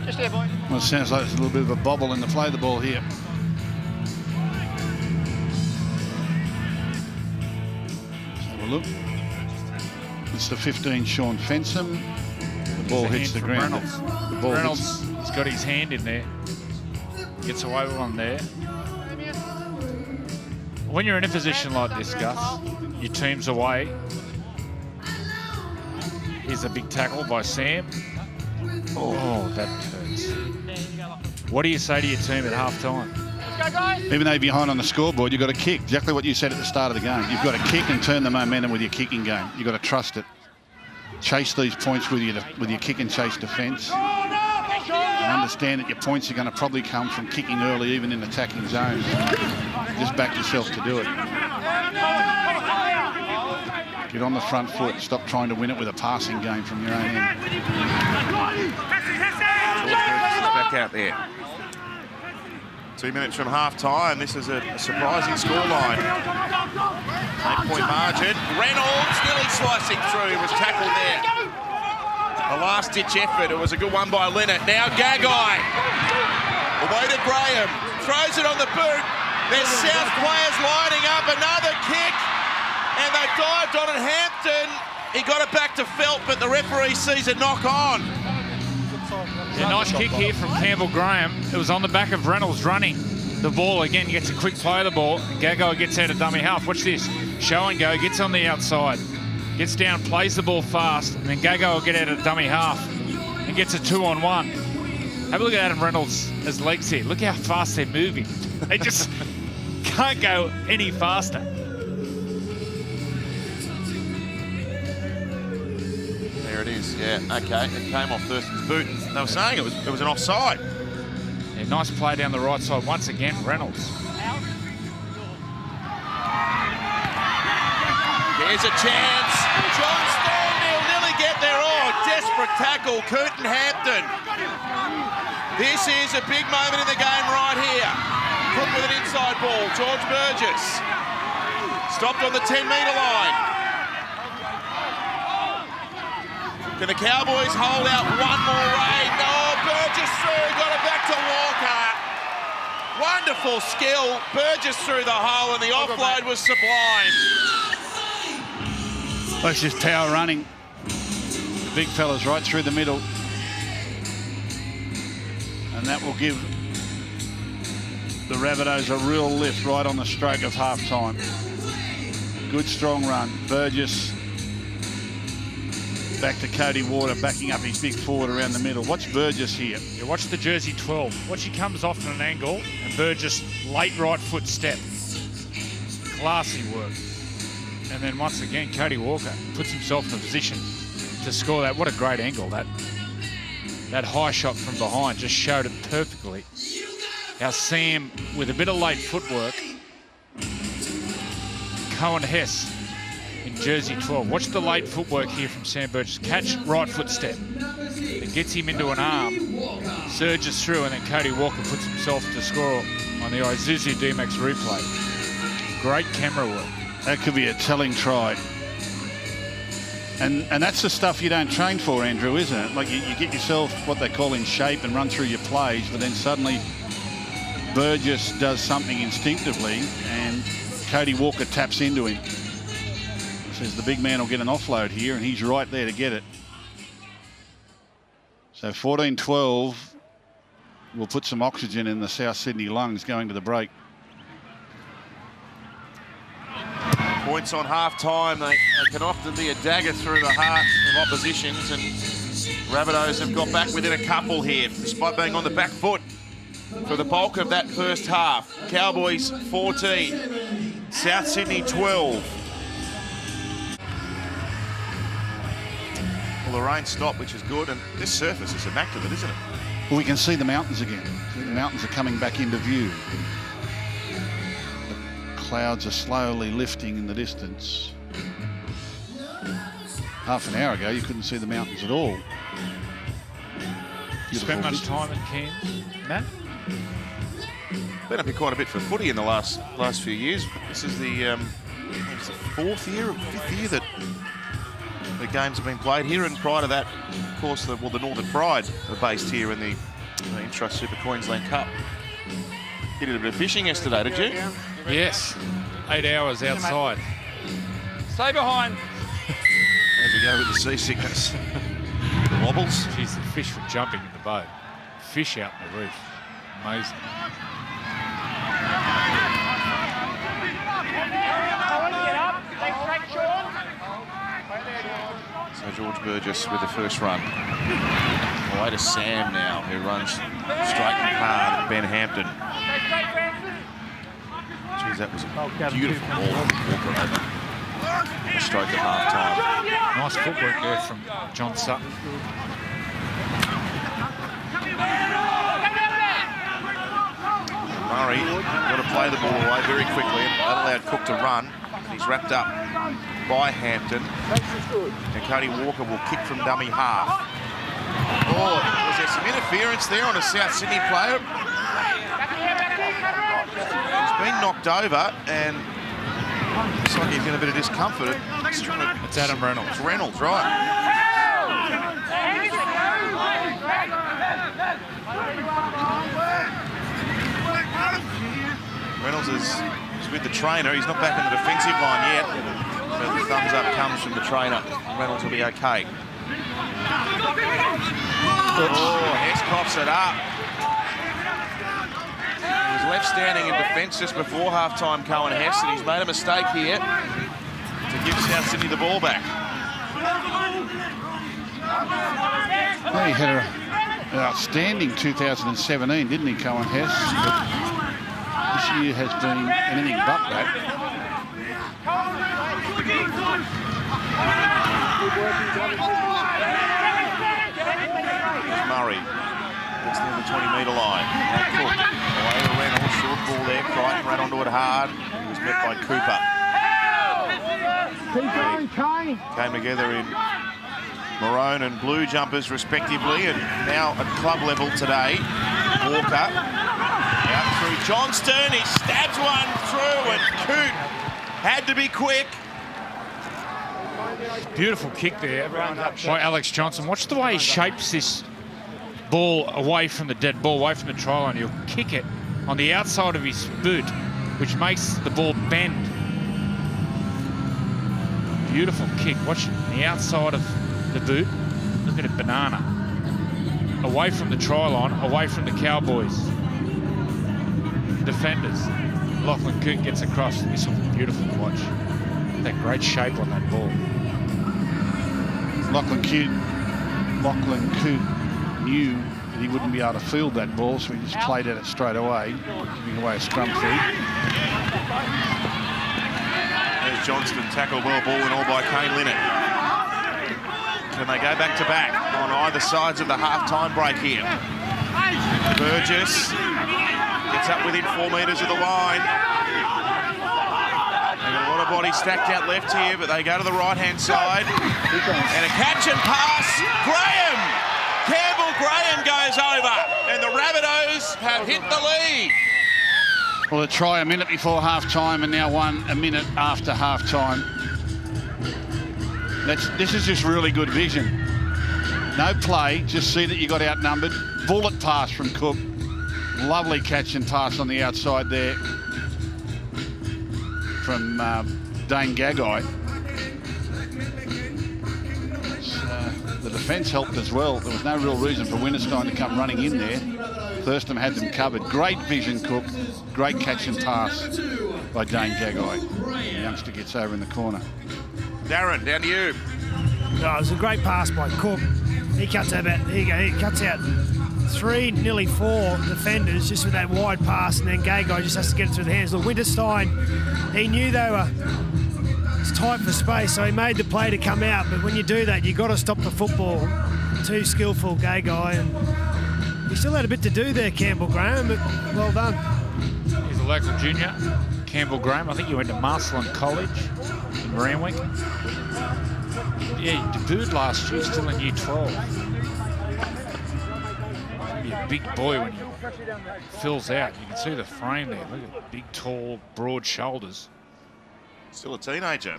B: Just there, boy.
D: Well, it sounds like there's a little bit of a bobble in the play the ball here. Look, it's the 15 Sean Fensom. The ball hits the ground. The ball
C: Reynolds has got his hand in there. Gets away with one there. When you're in a position like this, Gus, your team's away. Here's a big tackle by Sam. Oh, that hurts. What do you say to your team at half time?
D: Even though you're behind on the scoreboard, you've got to kick. Exactly what you said at the start of the game. You've got to kick and turn the momentum with your kicking game. You've got to trust it. Chase these points with your kick and chase defence. And understand that your points are going to probably come from kicking early, even in attacking zones. Just back yourself to do it. Get on the front foot. Stop trying to win it with a passing game from your own end.
A: Back out there. 2 minutes from half-time. This is a surprising scoreline. 8-point margin. Reynolds nearly slicing through. He was tackled there. A last-ditch effort. It was a good one by Leonard. Now Gagai. Away to Graham. Throws it on the boot. There's South players lining up. Another kick. And they dived on it. Hampton. He got it back to Felt, but the referee sees a knock on.
C: Yeah, nice kick here from Campbell Graham. It was on the back of Reynolds running the ball. Again, gets a quick play of the ball. And Gagai gets out of dummy half. Watch this. Show and go. Gets on the outside. Gets down, plays the ball fast. And then Gagai will get out of dummy half and gets a 2-on-1. Have a look at Adam Reynolds' legs here. Look how fast they're moving. They just can't go any faster.
A: There it is, yeah, okay. It came off Thurston's boot. They were saying it was an offside.
C: Yeah, nice play down the right side once again, Reynolds.
A: There's a chance. John Thornhill nearly get there. Oh, desperate tackle, Curtin Hampton. This is a big moment in the game right here. Cook with an inside ball. George Burgess. Stopped on the 10-metre line. Can the Cowboys hold out one more raid? Oh, Burgess through, got it back to Walker. Wonderful skill. Burgess through the hole, and the offload was sublime.
D: That's just power running. The big fella's right through the middle. And that will give the Rabbitohs a real lift right on the stroke of half-time. Good strong run. Burgess back to Cody Water, backing up his big forward around the middle. Watch Burgess here.
C: Yeah, watch the jersey 12. Watch, he comes off at an angle, and Burgess late right foot step. Classy work. And then once again, Cody Walker puts himself in a position to score that. What a great angle. That high shot from behind just showed it perfectly. How Sam, with a bit of late footwork, Cohen Hess in jersey 12. Watch the late footwork here from Sam Burgess. Catch, right foot step. It gets him into an arm, surges through, and then Cody Walker puts himself to score on the Isuzu D-Max replay. Great camera work.
D: That could be a telling try. And that's the stuff you don't train for, Andrew, isn't it? Like you get yourself what they call in shape and run through your plays, but then suddenly Burgess does something instinctively and Cody Walker taps into him. Says the big man will get an offload here, and he's right there to get it. So 14-12 will put some oxygen in the South Sydney lungs going to the break.
A: Points on half-time. They can often be a dagger through the heart of oppositions, and Rabbitohs have got back within a couple here, despite being on the back foot for the bulk of that first half. Cowboys 14, South Sydney 12. Well, the rain stopped, which is good, and this surface is immaculate, isn't it?
D: Well, we can see the mountains again. The mountains are coming back into view. Clouds are slowly lifting in the distance. Half an hour ago, you couldn't see the mountains at all.
C: You spent much time in Cairns, Matt?
A: Been up here quite a bit for footy in the last few years. This is the fourth year or fifth year that the games have been played here, and prior to that, of course, the Northern Pride are based here in the Intra Super Queensland Cup. You did a bit of fishing yesterday, did you?
C: Yes, 8 hours outside.
B: Stay behind.
A: How'd you go with the seasickness? The wobbles?
C: Jeez, the fish were jumping in the boat. Fish out in the reef. Amazing.
A: So George Burgess with the first run. Away to Sam now, who runs straight and hard at Ben Hampton. Geez, that was a beautiful ball from Walker over. Straight to half-time.
C: Nice footwork there from John Sutton.
A: Murray got to play the ball away very quickly and allowed Cook to run. He's wrapped up by Hampton. And Cody Walker will kick from dummy half. Oh, was there some interference there on a South Sydney player? He's been knocked over and looks like he's in a bit of discomfort.
C: It's Adam Reynolds.
A: It's Reynolds, right. Reynolds is with the trainer. He's not back in the defensive line yet. So the thumbs up comes from the trainer. Reynolds will be okay. Oh, Hess coughs it up. He was left standing in defence just before half-time, Cohen Hess, and he's made a mistake here to give South Sydney the ball back.
D: Well, he had an outstanding 2017, didn't he, Cohen Hess? But this year has been anything but that.
A: Here's Murray. It's near the 20-metre line. Now Cook. Away to Reynolds. Short ball there. Crichton ran onto it hard. He was met by Cooper.
B: Keep going, Kane.
A: Came together in maroon and blue jumpers respectively, and now at club level today. Walker out through Johnston. He stabs one through, and Coot had to be quick.
C: Beautiful kick there by Alex Johnson. Watch the way he shapes this ball away from the dead ball, away from the try line. He'll kick it on the outside of his boot, which makes the ball bend. Beautiful kick. Watch the outside of the boot. Look at it, banana. Away from the try line, away from the Cowboys defenders. Lachlan Coote gets across. This will be beautiful to watch. That great shape on that ball.
D: Lachlan Coote knew that he wouldn't be able to field that ball, so he just played at it straight away, giving away a scrum feed.
A: There's Johnston, tackle well, ball and all by Kane Linnett. Can they go back to back on either sides of the half-time break here? Burgess gets up within 4 metres of the line. They've got a lot of bodies stacked out left here, but they go to the right-hand side. And a catch and pass. Graham! Campbell Graham goes over. And the Rabbitohs have hit the lead.
D: Well, a try a minute before half-time and now one a minute after half-time. This is just really good vision. No play, just see that you got outnumbered. Bullet pass from Cook. Lovely catch and pass on the outside there from Dane Gagai. The defence helped as well. There was no real reason for Winterstein to come running in there. Thurston had them covered. Great vision, Cook. Great catch and pass by Dane Gagai. The youngster gets over in the corner.
A: Darren, down to you.
E: Oh, it was a great pass by Cook. He cuts out he cuts out 3, nearly 4 defenders just with that wide pass, and then Gagai just has to get it through the hands. Look, Winterstein, he knew they were tight for space, so he made the play to come out. But when you do that, you've got to stop the football. Too skillful, Gagai, and he still had a bit to do there, Campbell Graham, but well done.
C: He's a local junior, Campbell Graham. I think he went to Marcelin College in Randwick. Yeah, he debuted last year, still in Year 12. He'll be a big boy when he fills out. You can see the frame there. Look at the big, tall, broad shoulders.
A: Still a teenager.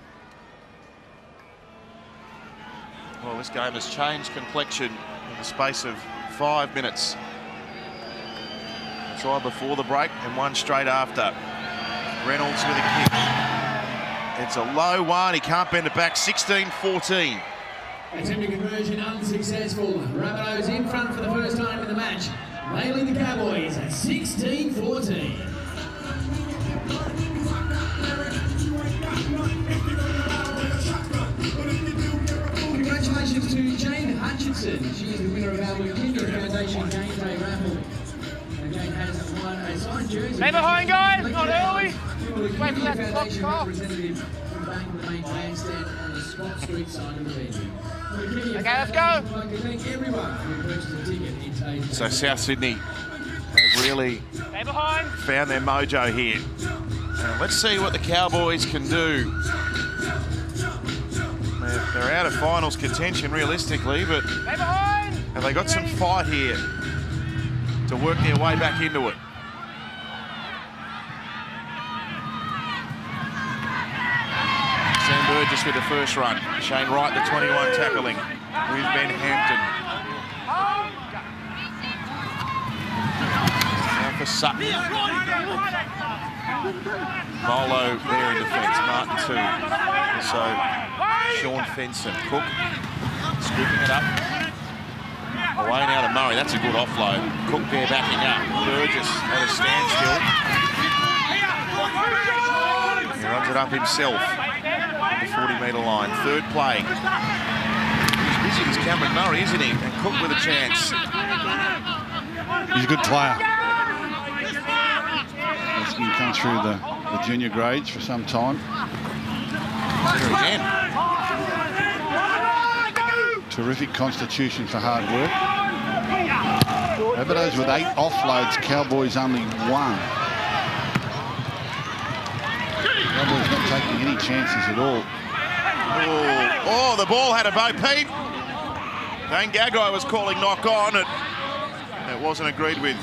A: Well, this game has changed complexion in the space of 5 minutes. Try before the break and one straight after. Reynolds with a kick. It's a low one. He can't bend it back. 16-14.
F: Attempted conversion unsuccessful. Rabbitohs in front for the first time in the match. Nailing the Cowboys at 16-14. Congratulations to Jane Hutchinson. She is the winner of our Kinder Foundation Game Day raffle. The game has
B: Stay behind, guys. Not early. Wait for that clock to stop. Okay, let's go.
A: So South Sydney have really found their mojo here. Let's see what the Cowboys can do. They're out of finals contention realistically, but have they got some fight here to work their way back into it? Sam Burgess with the first run. Shane Wright, the 21 tackling with Ben Hampton. Now for Sutton. Molo there in defence. Martin too. So Sean Fenson. Cook scooping it up. Away now to Murray. That's a good offload. Cook there backing up. Burgess at a standstill. He runs it up himself. The 40-metre line. Third play. He's busy as Cameron Murray, isn't he? And Cook with a chance.
D: He's a good player. He's been come through the junior grades for some time.
A: There again.
D: Terrific constitution for hard work. Rabbitohs with 8 offloads, Cowboys only 1. Cowboys not taking any chances at all.
A: Oh, the ball had a bow, Pete. Dane Gagai was calling knock on. It wasn't agreed with.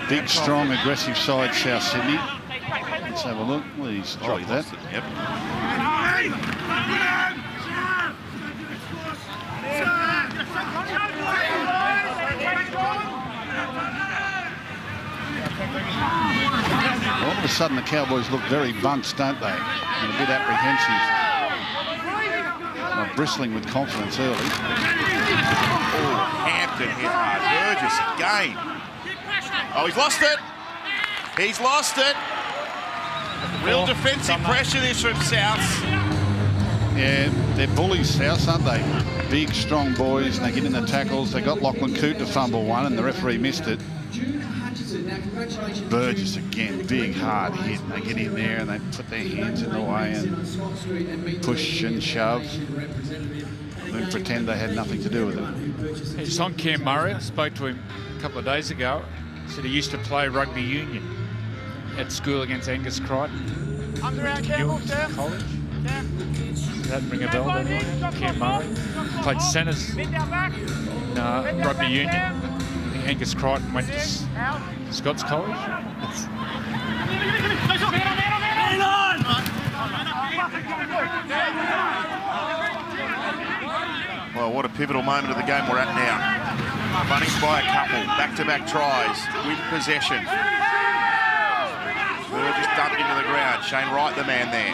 D: Big, strong, aggressive side, South Sydney. Let's have a look. Well, he's dropped that.
A: Yep.
D: All of a sudden, the Cowboys look very bunched, don't they? And a bit apprehensive. Not bristling with confidence early.
A: Oh, Hampton hit hard. Burgess again. Oh, he's lost it. He's lost it. Real defensive pressure this from Souths.
D: Yeah, they're bullies, Souths, aren't they? Big, strong boys, and they get in the tackles. They got Lachlan Coote to fumble one, and the referee missed it. Burgess again, big, hard hit. They get in there and they put their hands in the way and push and shove. And pretend they had nothing to do with it.
C: It's on Cam Murray. I spoke to him a couple of days ago. He said he used to play rugby union at school against Angus Crichton.
B: Arms around Campbell, Sam.
C: College. Does that ring a bell? Cam Murray played centres in rugby union. I think Angus Crichton went to Scots College.
A: Well, what a pivotal moment of the game we're at now. Bunnings by a couple, back-to-back tries with possession. Burgess dumped into the ground. Shane Wright, the man there.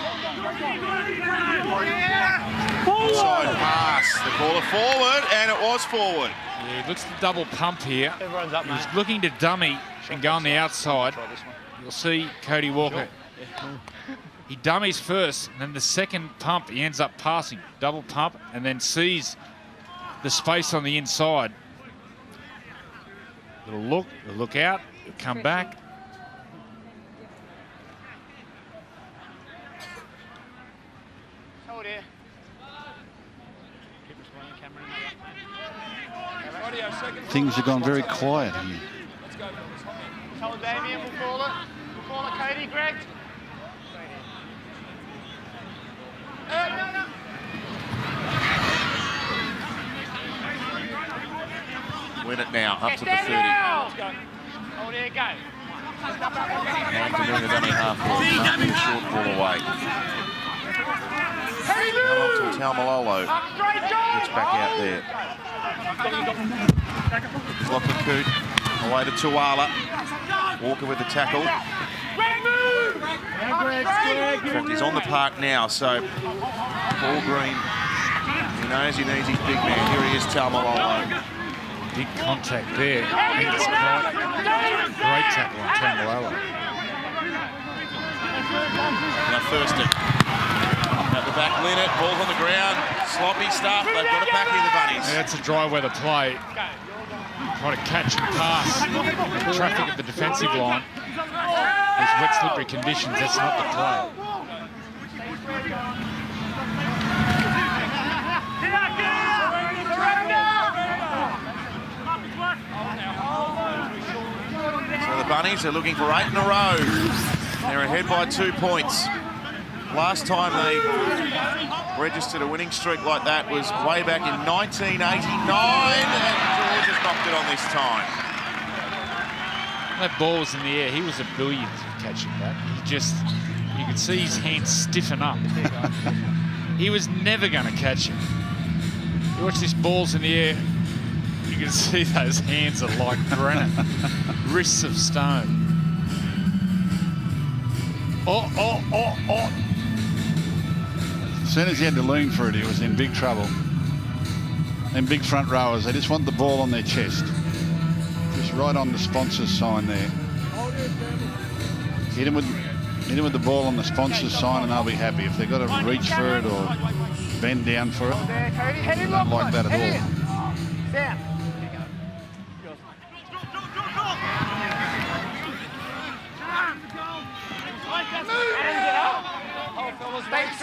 A: Side pass. They call it forward, and it was forward.
C: Yeah, he looks to double pump here.
B: Everyone's up,
C: He's looking to dummy and go on the outside. You'll see Cody Walker. He dummies first, and then the second pump, he ends up passing. Double pump, and then sees the space on the inside. He'll look out, he'll come back.
D: Things have gone very quiet here.
B: Tell Damien, we'll call it. We'll call it Cody, Greg.
A: Win it now, up to the 30.
B: Let's go. Oh, there you go.
A: Hampton doing a dummy half ball. Can't get a short ball away. Now on to Taumalolo. Gets back out there. Lachlan Coote away to Tuala. Walker with the tackle. He's on the park now, so Paul Green, he knows he needs his big man. Here he is, Taumalolo.
C: Big contact there. Great tackle on Taumalolo.
A: Now Thurston. At the back, Linnett, ball's on the ground, sloppy stuff. They've got it back in the bunnies.
C: Yeah, it's a dry weather play. Trying to catch and pass traffic at the defensive line. There's wet, slippery conditions. That's not the play.
A: So the bunnies are looking for 8 in a row. They're ahead by 2 points. Last time they registered a winning streak like that was way back in 1989, and George has knocked it on this time.
C: That ball was in the air. He was a billion catching that. You could see his hands stiffen up. He was never going to catch it. You watch this ball's in the air, you can see those hands are like granite, wrists of stone. Oh.
D: As soon as he had to lean for it, he was in big trouble. And big front rowers, they just want the ball on their chest. Just right on the sponsor's sign there. Hit him with the ball on the sponsor's sign and they'll be happy. If they've got to reach for it or bend down for it, they don't like that at all.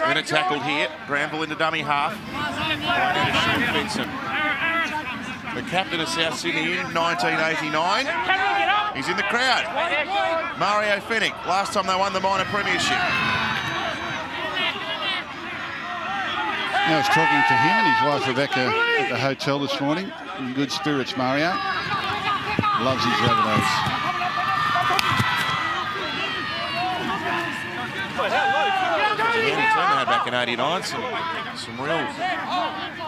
A: Winner tackled here. Granville into dummy half. Right into Sean Benson. The captain of South Sydney in 1989. He's in the crowd. Mario Fennick. Last time they won the minor premiership.
D: I was talking to him and his wife Rebecca at the hotel this morning. In good spirits, Mario. Loves his Rabbitohs.
A: The handy team they had back in '89, some real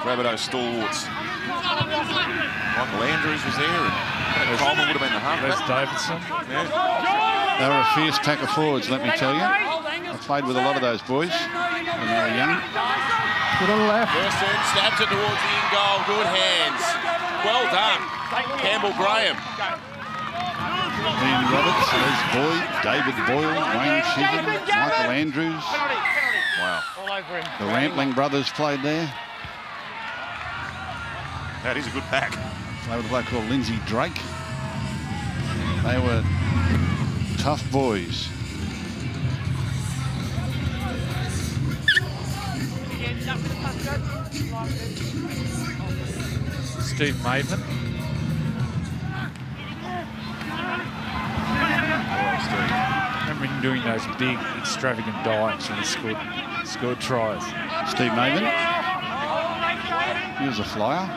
A: Rabbitohs stalwarts. Michael Andrews was there, and Coleman would have been the halfback.
C: There's Davidson.
A: Yeah.
D: They were a fierce pack of forwards, let me tell you. I played with a lot of those boys when they were young.
B: Good on the left.
A: Thurston stabs it towards the in goal. Good hands. Well done. Campbell Graham.
D: Ian Roberts, there's Boyd, David Boyle, Wayne Chisholm, Michael Andrews.
A: Wow.
D: The Rampling brothers played there.
A: That is a good pack.
D: They were a bloke called Lindsay Drake. They were tough boys.
C: Steve Maven. Remember him doing those big, extravagant dives when he scored tries.
D: Steve Maven. He was a flyer.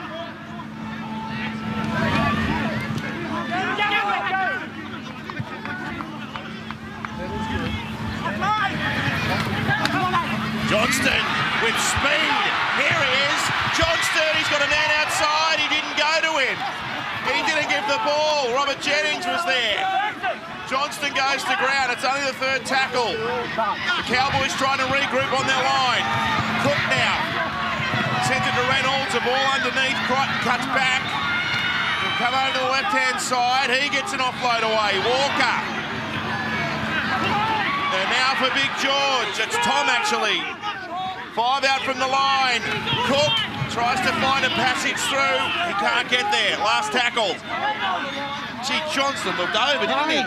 A: Johnston with speed. Here he is. Johnston, he's got a man outside. He didn't go to him. He didn't give the ball. Robert Jennings was there. Johnston goes to ground. It's only the third tackle. The Cowboys trying to regroup on their line. Cook now. Sent it to Reynolds. A ball underneath. Crichton cuts back. He'll come over to the left-hand side. He gets an offload away. Walker. And now for Big George. It's Tom, actually. 5 out from the line. Cook tries to find a passage through. He can't get there. Last tackle. Gee, Johnston looked over, didn't he?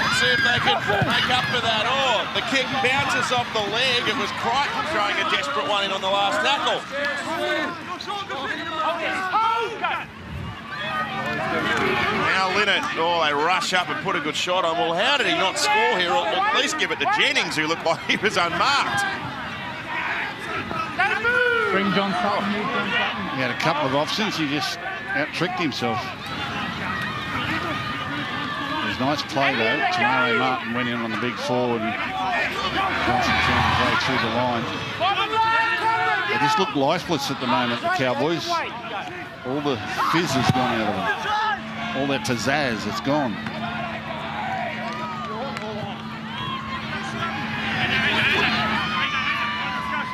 A: Let's see if they can make up for that. Oh, the kick bounces off the leg. It was Crichton throwing a desperate one in on the last tackle. Now Linnett, oh, they rush up and put a good shot on. Well, how did he not score here? Or at least give it to Jennings, who looked like he was unmarked.
B: Bring John Sutton.
D: He had a couple of options. He just out-tricked himself. It was nice play, though. Tamari Martin went in on the big forward and Johnson found his way through the line. They just look lifeless at the moment, the Cowboys. All the fizz has gone out of them. All their pizzazz, it's gone.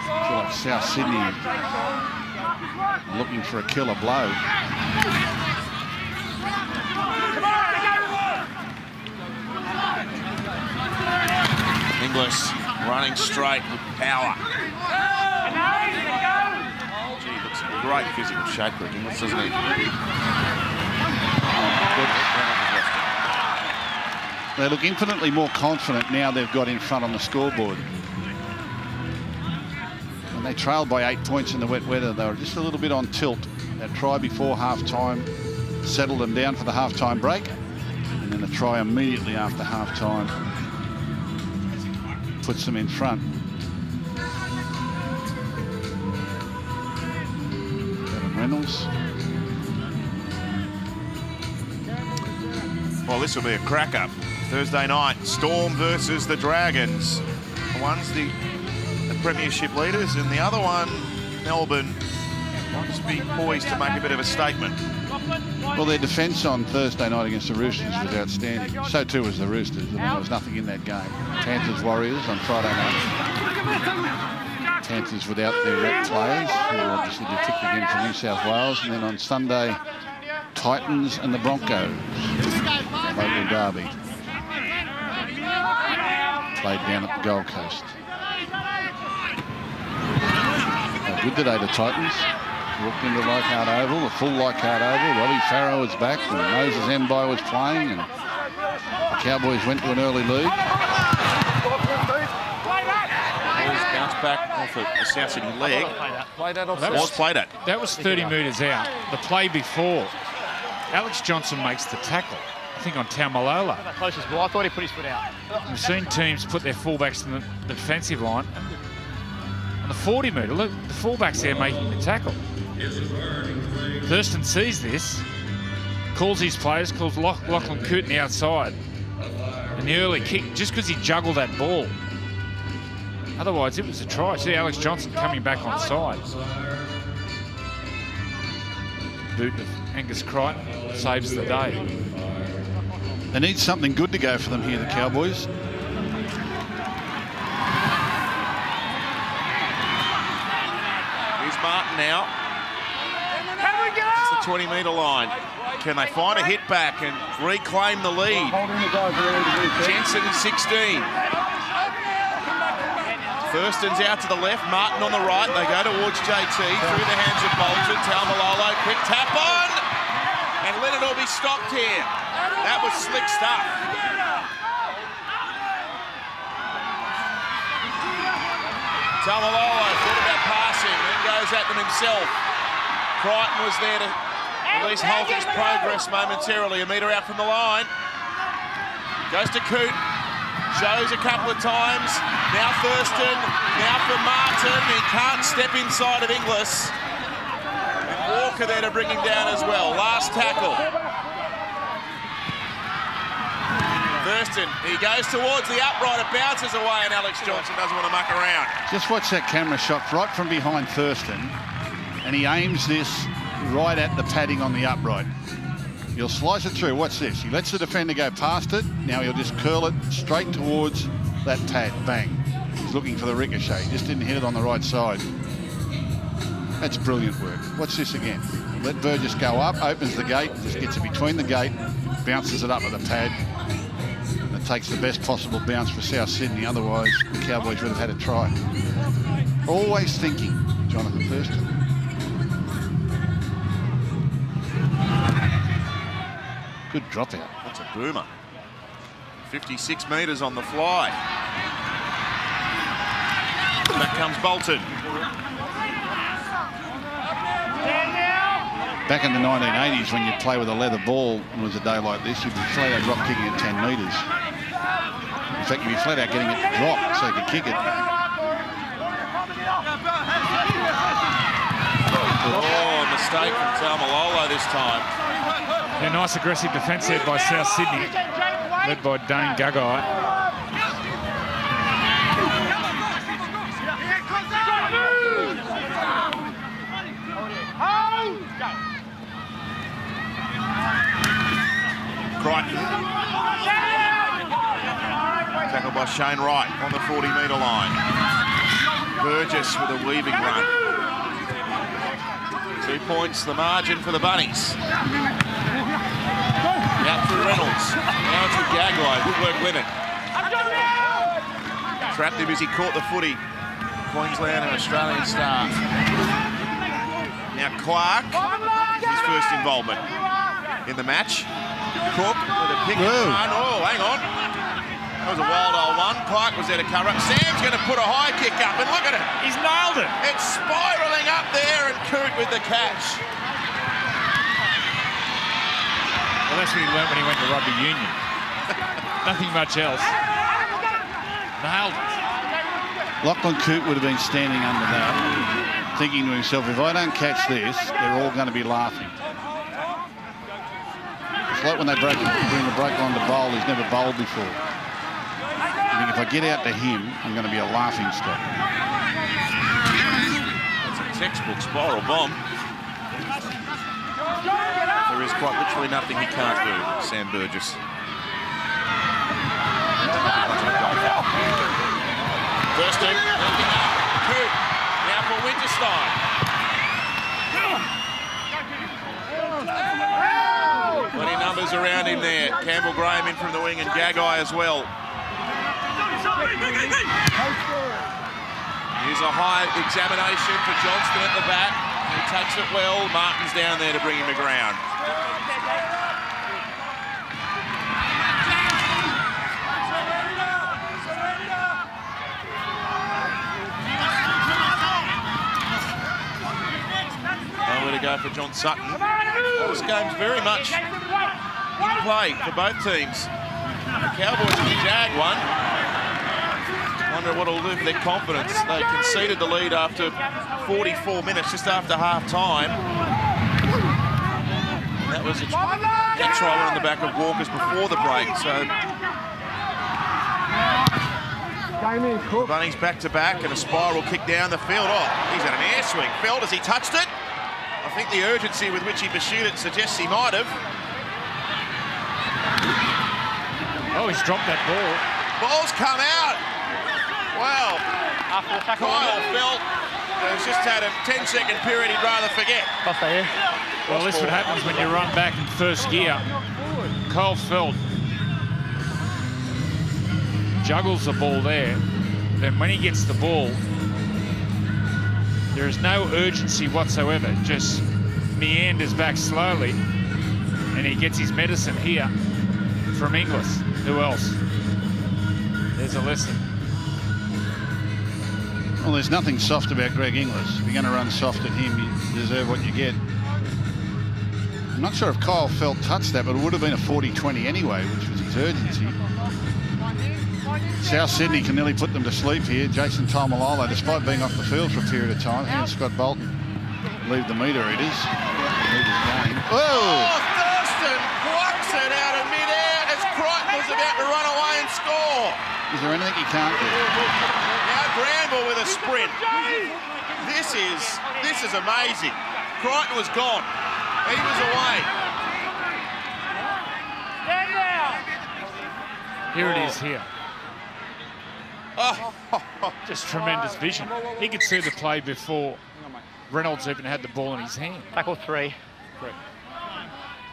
D: I feel like South Sydney looking for a killer blow.
A: Inglis running straight with power. Gee, looks in great physical shape, Rick Inglis, doesn't he?
D: They look infinitely more confident now they've got in front on the scoreboard. When they trailed by 8 points in the wet weather, they were just a little bit on tilt. That try before half-time settled them down for the half-time break. And then a try immediately after half-time puts them in front. Adam Reynolds.
A: Well, this will be a cracker. Thursday night, Storm versus the Dragons. One's the premiership leaders, and the other one, Melbourne, wants to be poised to make a bit of a statement.
D: Well, their defence on Thursday night against the Roosters was outstanding. So too was the Roosters. I mean, there was nothing in that game. Panthers Warriors on Friday night. Panthers without their rep players, who obviously be picked again for New South Wales. And then on Sunday, Titans and the Broncos. Local derby. Played down at the Gold Coast. Good today, the Titans. Walked into Leichhardt Oval, the full Leichhardt Oval. Robbie Farrow was back, and Moses Mbai was playing, and the Cowboys went to an early lead.
A: Bounced back off a South Sydney leg.
C: That was 30 metres out. The play before, Alex Johnson makes the tackle, I think on Taumalola.
B: Closest ball. I thought he put his foot out.
C: We've seen teams put their fullbacks in the defensive line. On the 40 metre, look, the fullback's there making the tackle. Thurston sees this, calls his players, calls Lachlan Cooten outside. And the early kick, just because he juggled that ball. Otherwise, it was a try. See Alex Johnson coming back on side. Boot of Angus Crichton saves the day.
D: They need something good to go for them here, the Cowboys.
A: Here's Martin now. It's the 20-metre line. Can they find a hit back and reclaim the lead? Jensen 16. Thurston's out to the left, Martin on the right. They go towards JT through the hands of Bolton. Taumalola, quick tap on. And Leonard will be stopped here. That was slick stuff. Taumalola thought about passing, then goes at them himself. Crichton was there to at least halt his progress momentarily. A metre out from the line. Goes to Coote. Shows a couple of times. Now Thurston. Now for Martin. He can't step inside of Inglis. And Walker there to bring him down as well. Last tackle. Thurston, he goes towards the upright. It bounces away and Alex Johnson doesn't want to muck around.
D: Just watch that camera shot right from behind Thurston, and he aims this right at the padding on the upright. He'll slice it through. Watch this. He lets the defender go past it. Now he'll just curl it straight towards that pad. Bang. He's looking for the ricochet. He just didn't hit it on the right side. That's brilliant work. Watch this again. Let Burgess go up, opens the gate, just gets it between the gate, bounces it up at the pad. It takes the best possible bounce for South Sydney. Otherwise, the Cowboys would have had a try. Always thinking, Jonathan Thurston. Good dropout.
A: That's a boomer. 56 metres on the fly. Back comes Bolton.
D: Back in the 1980s, when you'd play with a leather ball, and it was a day like this, you'd be flat out drop kicking at 10 metres. In fact, you'd be flat out getting it to drop so you could kick it.
A: Oh, mistake from Taumalola this time.
C: A nice aggressive defence there by South Sydney, led by Dane Gagai.
A: Crichton. Tackled by Shane Wright on the 40-metre line. Burgess with a weaving run. 2 points, the margin for the Bunnies. Out through Reynolds. Now to Gagai. Good work, Leonard. trapped him as he caught the footy. Queensland and Australian stars. Now Clark, his first involvement in the match. Cook with a pick and run. Oh, hang on. That was a wild old one. Clark was there to cover up. Sam's going to put a high kick up, and look at it.
C: He's nailed it.
A: It's spiralling up there, and Coot with the catch.
C: Well, that's what he learned when he went to rugby union. Nothing much else. Nailed it.
D: Lachlan Coote would have been standing under that, thinking to himself, if I don't catch this, they're all going to be laughing. It's like when they bring the break line to bowl, he's never bowled before. I think if I get out to him, I'm going to be a laughing stock.
A: That's a textbook spiral bomb. There is quite literally nothing he can't do, Sam Burgess. First in, Coot, now for Winterstein. 20 numbers around him there. Campbell Graham in from the wing and Gagai as well. Here's a high examination for Johnston at the back. He takes it well. Martin's down there to bring him to ground. Nowhere to go for John Sutton. This game's very much in play for both teams. The Cowboys have Jag one. Wonder what it'll do for their confidence. They conceded the lead after 44 minutes, just after half-time. That was a try on the back of Walker's before the break. So Bunny's back-to-back and a spiral kick down the field. Oh, he's had an air swing. Felt as he touched it. I think the urgency with which he pursued it suggests he might have.
C: Oh, he's dropped that ball.
A: Ball's come out. Well, Kyle Felt has just had a 10-second period he'd rather forget.
C: Well, this is what happens when you run back in first gear. Kyle Felt juggles the ball there. Then when he gets the ball, there is no urgency whatsoever. Just meanders back slowly, and he gets his medicine here from Inglis. Who else? There's a lesson.
D: Well, there's nothing soft about Greg Inglis. If you're going to run soft at him, you deserve what you get. I'm not sure if Kyle Felt touched that, but it would have been a 40-20 anyway, which was his urgency. South Sydney can nearly put them to sleep here. Jason Taumalolo, despite being off the field for a period of time, he and Scott Bolton leave the meter eaters.
A: Oh, Thurston plucks it out of mid-air as Crichton was about to run away and score.
D: Is there anything he can't do?
A: Now Granville with a sprint. This is amazing. Crichton was gone. He was away.
C: Here it is here.
A: Oh.
C: Just tremendous vision. He could see the play before Reynolds even had the ball in his hand.
B: Tackle 3.
C: Correct.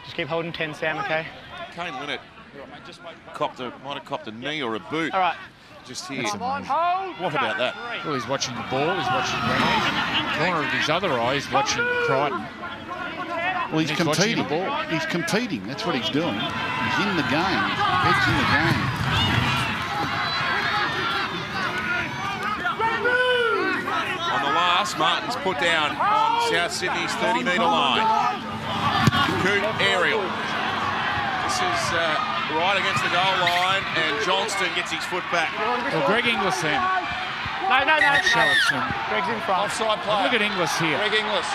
B: Just keep holding 10, Sam, okay?
A: Kane Linnett might have copped a knee or a boot.
B: All right.
A: Just here.
C: That's amazing.
A: What about that?
C: Well, he's watching the ball, he's watching Reynolds. Corner of his other eye, he's watching Crichton.
D: Well, he's competing.
C: The ball.
D: He's competing. That's what he's doing. He's in the game. He's in the game.
A: On the last, Martin's put down on South Sydney's 30-metre line. Coot aerial. This is right against the goal line, and Johnston gets his foot back.
C: Well, Greg Inglis then.
B: No.
C: Show it soon.
B: Greg's in front.
A: Offside play.
C: Look at Inglis here.
A: Greg Inglis.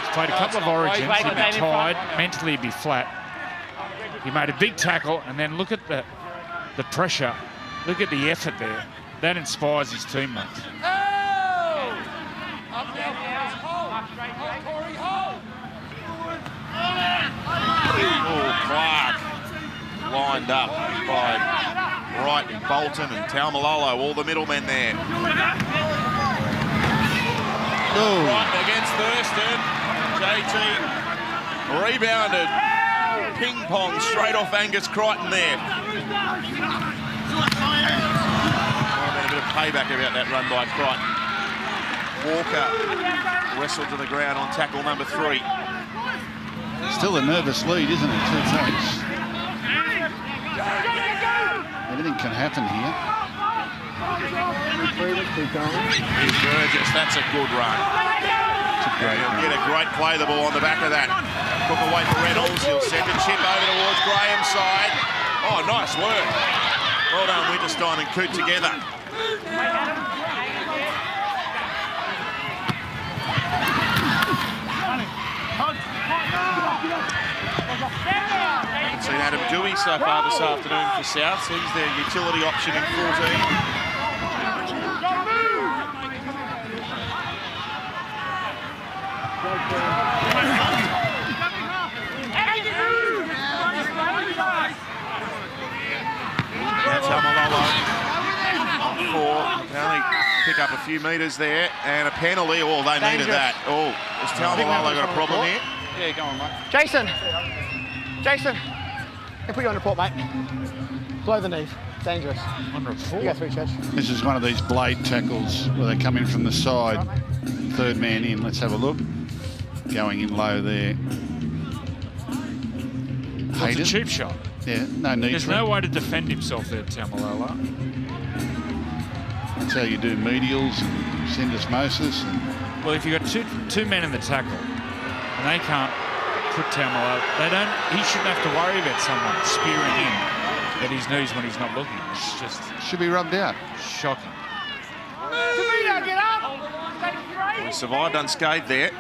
C: He's played a couple of origins. He'd be tired, mentally be flat. He made a big tackle, and then look at the pressure. Look at the effort there. That inspires his teammates.
A: Oh, Clark lined up by Wright and Bolton and Taumalolo, all the middlemen there. Right against Thurston. JT rebounded. Ping pong straight off Angus Crichton there. A bit of payback about that run by Crichton. Walker wrestled to the ground on tackle number 3.
D: Still a nervous lead, isn't it? 2 points. Anything can happen here.
A: Here's Burgess. That's a good run. He'll get a great play the ball on the back of that. Took away for Reynolds. He'll send a chip over towards Graham's side. Oh, nice work. Well done, Winterstein and Coote together. Haven't seen Adam Dewey so far this afternoon for South. He's their utility option in 14. That's Tamalolo on 4. Can only pick up a few metres there. And a penalty. Oh, they needed that. Oh, has Tamalolo got a problem here?
B: Yeah, go on, mate. Jason! I'll put you on report, mate. Below the knees. Dangerous. On report? You go through, Church.
D: This is one of these blade tackles where they come in from the side. 3rd man in. Let's have a look. Going in low there.
C: It's a cheap shot.
D: Yeah, no need.
C: There's no way to defend himself there, Tamalolo.
D: That's how you do medials and syndesmosis.
C: Well, if you've got two men in the tackle and they can't put Tamalolo, he shouldn't have to worry about someone spearing in at his knees when he's not looking. It's just...
D: Should be rubbed out.
C: Shocking.
A: He survived unscathed there.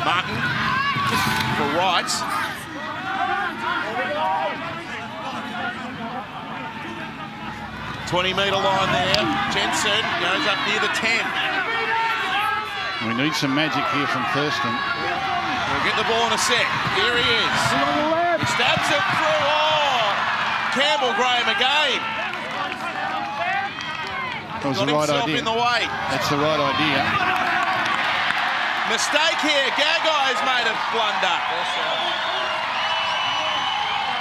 A: Martin for Wright. 20-metre line there. Jensen goes up near the 10.
D: We need some magic here from Thurston.
A: We'll get the ball in a sec. Here he is. He stabs it through. Oh! Campbell Graham again.
D: That was
A: Got
D: the right
A: himself
D: idea.
A: in the way.
D: That's the right idea.
A: Mistake here. Gaggai's made a blunder.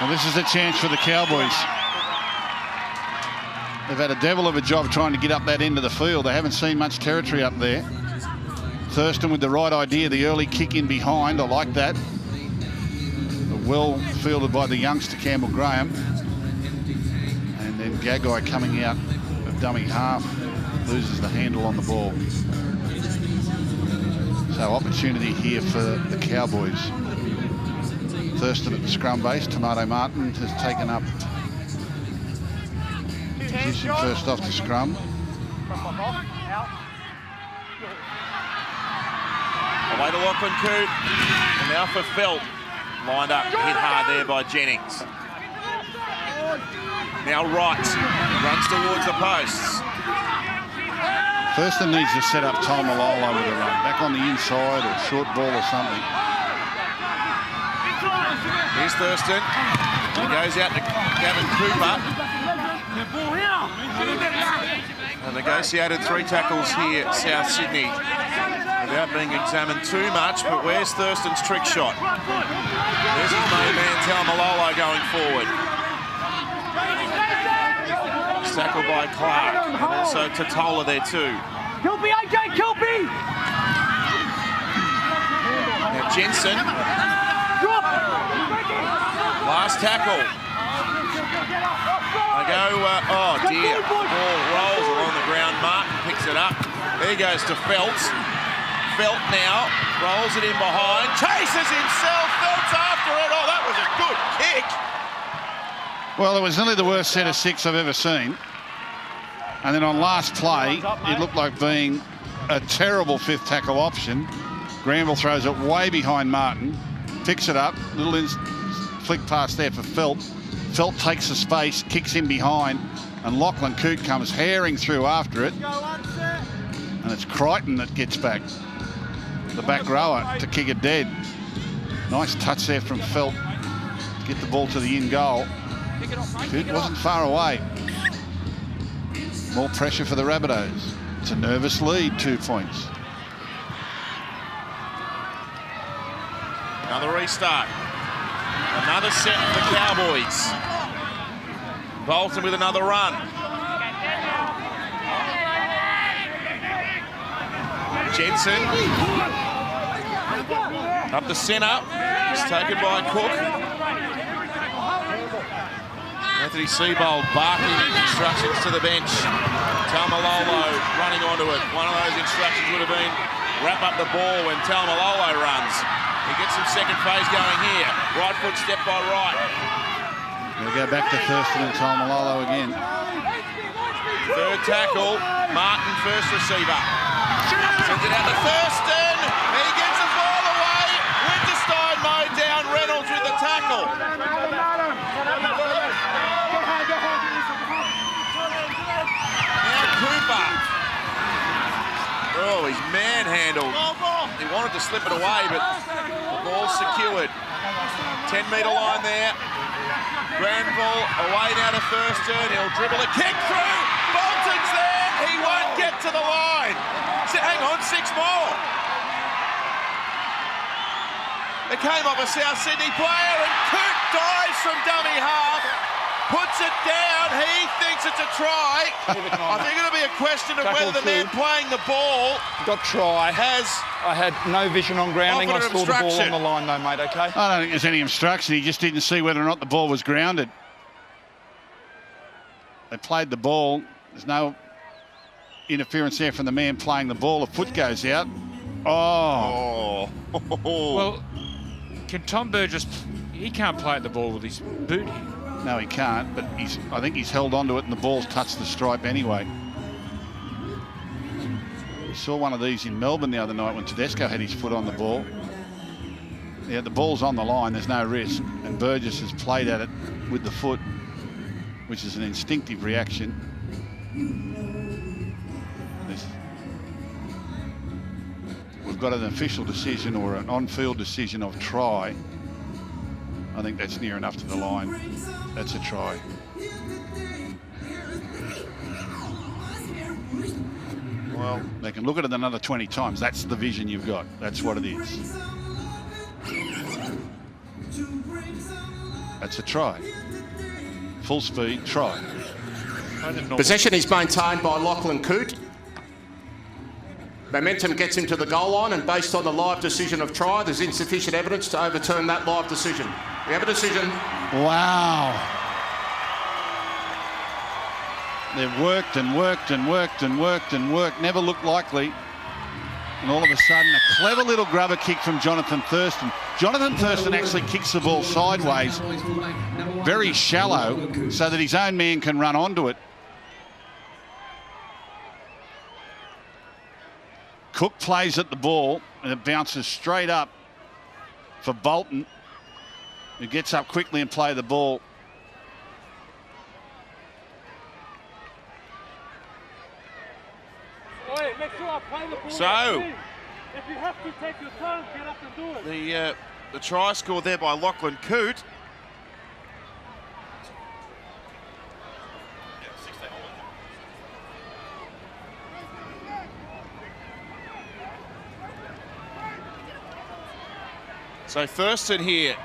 D: Well, this is a chance for the Cowboys. They've had a devil of a job trying to get up that end of the field. They haven't seen much territory up there. Thurston with the right idea, the early kick in behind. I like that. Well fielded by the youngster, Campbell Graham. And then Gaggai coming out of dummy half, loses the handle on the ball. So opportunity here for the Cowboys. Thurston at the scrum base. Tomato Martin has taken up position first off the scrum.
A: Away to Lachlan Coote. And now for Felt. Lined up, hit hard there by Jennings. Now Wright runs towards the posts.
D: Thurston needs to set up Tamalolo with a run. Back on the inside or short ball or something.
A: Here's Thurston. He goes out to Gavin Cooper. A negotiated 3 tackles here at South Sydney without being examined too much, but where's Thurston's trick shot? There's his main man, Tamalolo, going forward. Tackled by Clark, and also Totola there too.
B: Kilby, AJ, Kilby!
A: Now Jensen. Last tackle. They go, oh dear. Ball rolls along the ground. Martin picks it up. There he goes to Felt. Felt now rolls it in behind. Chases himself. Felt's after it. Oh, that was a good kick.
D: Well, it was nearly the worst set of 6 I've ever seen. And then on last play, it looked like being a terrible 5th tackle option. Granville throws it way behind Martin, picks it up, little flick pass there for Felt. Felt takes the space, kicks in behind, and Lachlan Coote comes herring through after it. And it's Crichton that gets back, the back rower, to kick it dead. Nice touch there from Felt to get the ball to the in goal. Coote wasn't far away. More pressure for the Rabbitohs. It's a nervous lead, 2 points.
A: Another restart. Another set for the Cowboys. Bolton with another run. Jensen. Up the centre. It's taken by Cook. Anthony Seibold barking instructions to the bench. Taumalolo running onto it. One of those instructions would have been wrap up the ball when Taumalolo runs. He gets some second phase going here. Right foot step by right.
D: We'll go back to Thurston and Taumalolo again.
A: Third tackle. Martin, first receiver. Sends it out to Thurston. He gets the ball away. Winterstein mowed down Reynolds with the tackle. Now Cooper. Oh, he's manhandled. He wanted to slip it away, but the ball's secured. 10-metre line there. Granville away now to Thurston. He'll dribble a kick through. Bolton's there. He won't get to the line. So hang on, 6 more. It came off a South Sydney player, and Cook dives from dummy half. Puts it down. He thinks it's a try. I think it'll be a question of whether the man playing the ball
B: got try. I had no vision on grounding. I saw the ball on the line though, mate, okay?
D: I don't think there's any obstruction. He just didn't see whether or not the ball was grounded. They played the ball. There's no interference there from the man playing the ball. The foot goes out. Oh.
C: Well, can Tom Burgess... He can't play at the ball with his boot here.
D: No, he can't, but I think he's held onto it and the ball's touched the stripe anyway. We saw one of these in Melbourne the other night when Tedesco had his foot on the ball. Yeah, the ball's on the line, there's no risk, and Burgess has played at it with the foot, which is an instinctive reaction. We've got an official decision or an on-field decision of try. I think that's near enough to the line. That's a try. Well, they can look at it another 20 times. That's the vision you've got. That's what it is. That's a try. Full speed, try.
G: Possession is maintained by Lachlan Coote. Momentum gets him to the goal line, and based on the live decision of try, there's insufficient evidence to overturn that live decision. We have a decision.
D: Wow. They've worked and worked and worked and worked and worked, never looked likely. And all of a sudden, a clever little grubber kick from Jonathan Thurston. Jonathan Thurston actually kicks the ball sideways, very shallow, so that his own man can run onto it. Cook plays at the ball, and it bounces straight up for Bolton, who gets up quickly and play the ball.
A: So,
H: if you have to take your turn, get up and do it.
A: The try scored there by Lachlan Coote. So Thurston here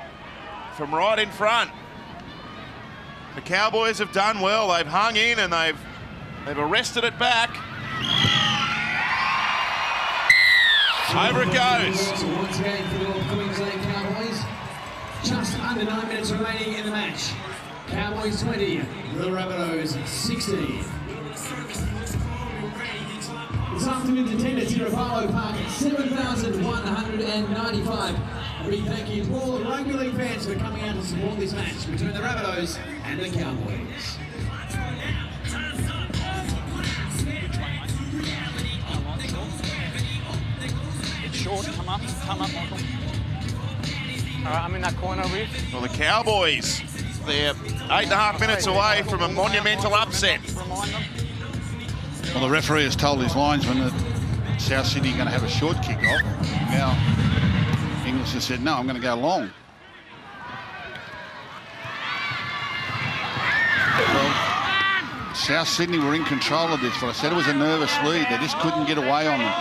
A: from right in front. The Cowboys have done well. They've hung in and they've arrested it back. Over it goes.
F: Once again for the Queensland Cowboys. Just under 9 minutes remaining in the match. Cowboys 20, the Rabbitohs 16. This afternoon's attendance here at Apollo Park, 7,195. A big thank you to all the rugby league fans for coming out to support this match between the Rabbitohs and the Cowboys.
B: It's short, come up, Michael. All right, I'm in that corner with.
A: Well, the Cowboys, they're 8.5 minutes away from a monumental upset.
D: Well, the referee has told his linesman that South Sydney are going to have a short kick-off. Now, Inglis has said, no, I'm going to go long. Well, South Sydney were in control of this, but I said it was a nervous lead. They just couldn't get away on them.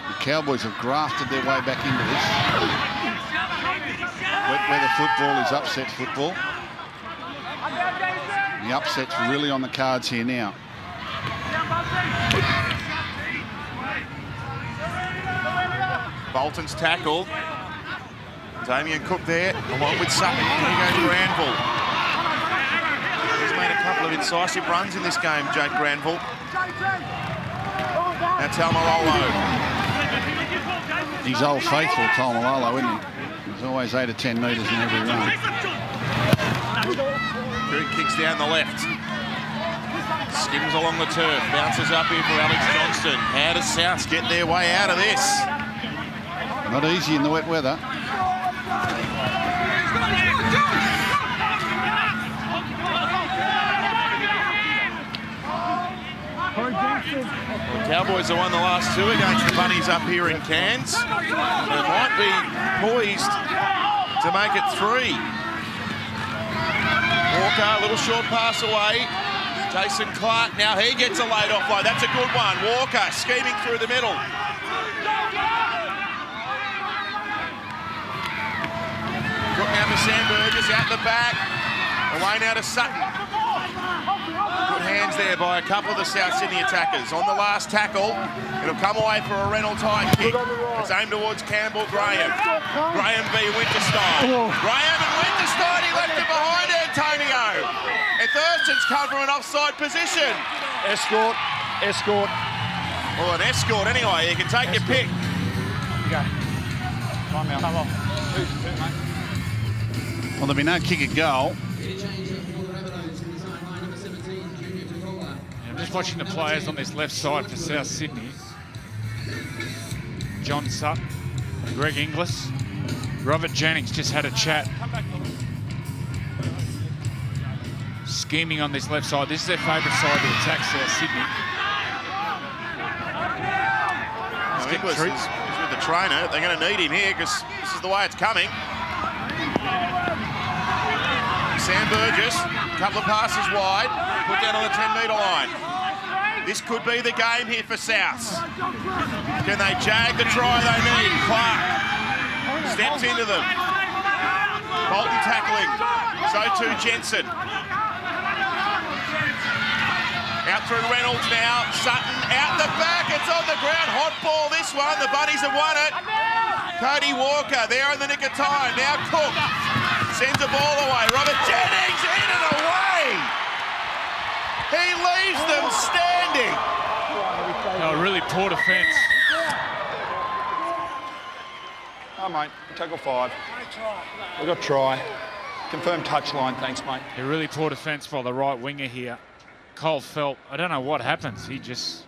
D: The Cowboys have grafted their way back into this. Wet weather football is upset football. The upset's really on the cards here now.
A: Bolton's tackle. Damien Cook there, along with Sutton. Here goes Granville. He's made a couple of incisive runs in this game, Jake Granville. Now Talmalolo.
D: He's old faithful, Talmalolo, isn't he? He's always 8 or 10 metres in every run.
A: Drew kicks down the left. Skims along the turf. Bounces up here for Alex Johnston. How does South get their way out of this?
D: Not easy in the wet weather.
A: The Cowboys have won the last two against the Bunnies up here in Cairns. They might be poised to make it 3. Walker, a little short pass away. Jason Clark, now he gets a laid offload. That's a good one. Walker scheming through the middle. Cook now for Sam Burgess out the back. Away now to Sutton. Good hands there by a couple of the South Sydney attackers. On the last tackle, it'll come away for a Reynolds high kick. It's aimed towards Campbell Graham. Graham v Winterstein. Graham and Winterstein, he left it behind Antonio. And Thurston's come from an offside position.
B: Escort.
A: Well, an escort anyway. You can take your pick.
B: Okay. Time out. Come on. Who's mate?
D: Well, there'll be no kick at goal.
C: I'm just watching the players on this left side for South Sydney. John Sutton, Greg Inglis, Robert Jennings just had a chat. Scheming on this left side. This is their favourite side to attack South Sydney.
A: Inglis is with the trainer. They're going to need him here because this is the way it's coming. Sam Burgess, a couple of passes wide, put down on the 10-metre line. This could be the game here for Souths. Can they jag the try they need? Clark steps into them. Bolton tackling. So too Jensen. Out through Reynolds now. Sutton out the back. It's on the ground. Hot ball this one. The Bunnies have won it. Cody Walker there in the nick of time. Now Cook sends the ball away. Robert Jennings in and away. He leaves them standing.
C: Oh, really poor defence.
B: Oh, mate. Tackle 5. We've got try. Confirmed touchline. Thanks, mate.
C: A really poor defence by the right winger here. Cole Felt, I don't know what happens. He just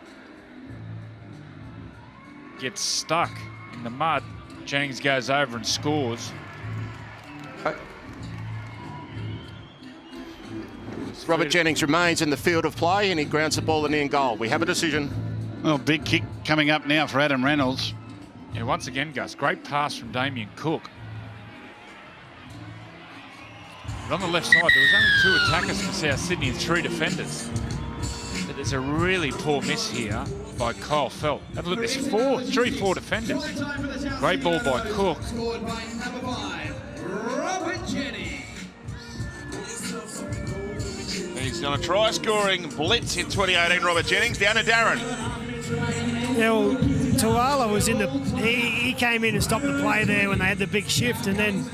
C: gets stuck in the mud. Jennings goes over and scores.
G: Robert Jennings remains in the field of play and he grounds the ball in the end goal. We have a decision.
D: Well, big kick coming up now for Adam Reynolds.
C: Yeah, once again, Gus, great pass from Damien Cook. But on the left side, there was only 2 attackers for South Sydney and 3 defenders. But there's a really poor miss here by Kyle Felt. Have a look, there's 3-4 defenders. Great ball by Cook.
F: Scored by number 5, Robert Jennings.
A: He's on a try-scoring blitz in 2018, Robert Jennings. Down to Darren.
E: Yeah, well, Tuala was in the... He came in and stopped the play there when they had the big shift, and then...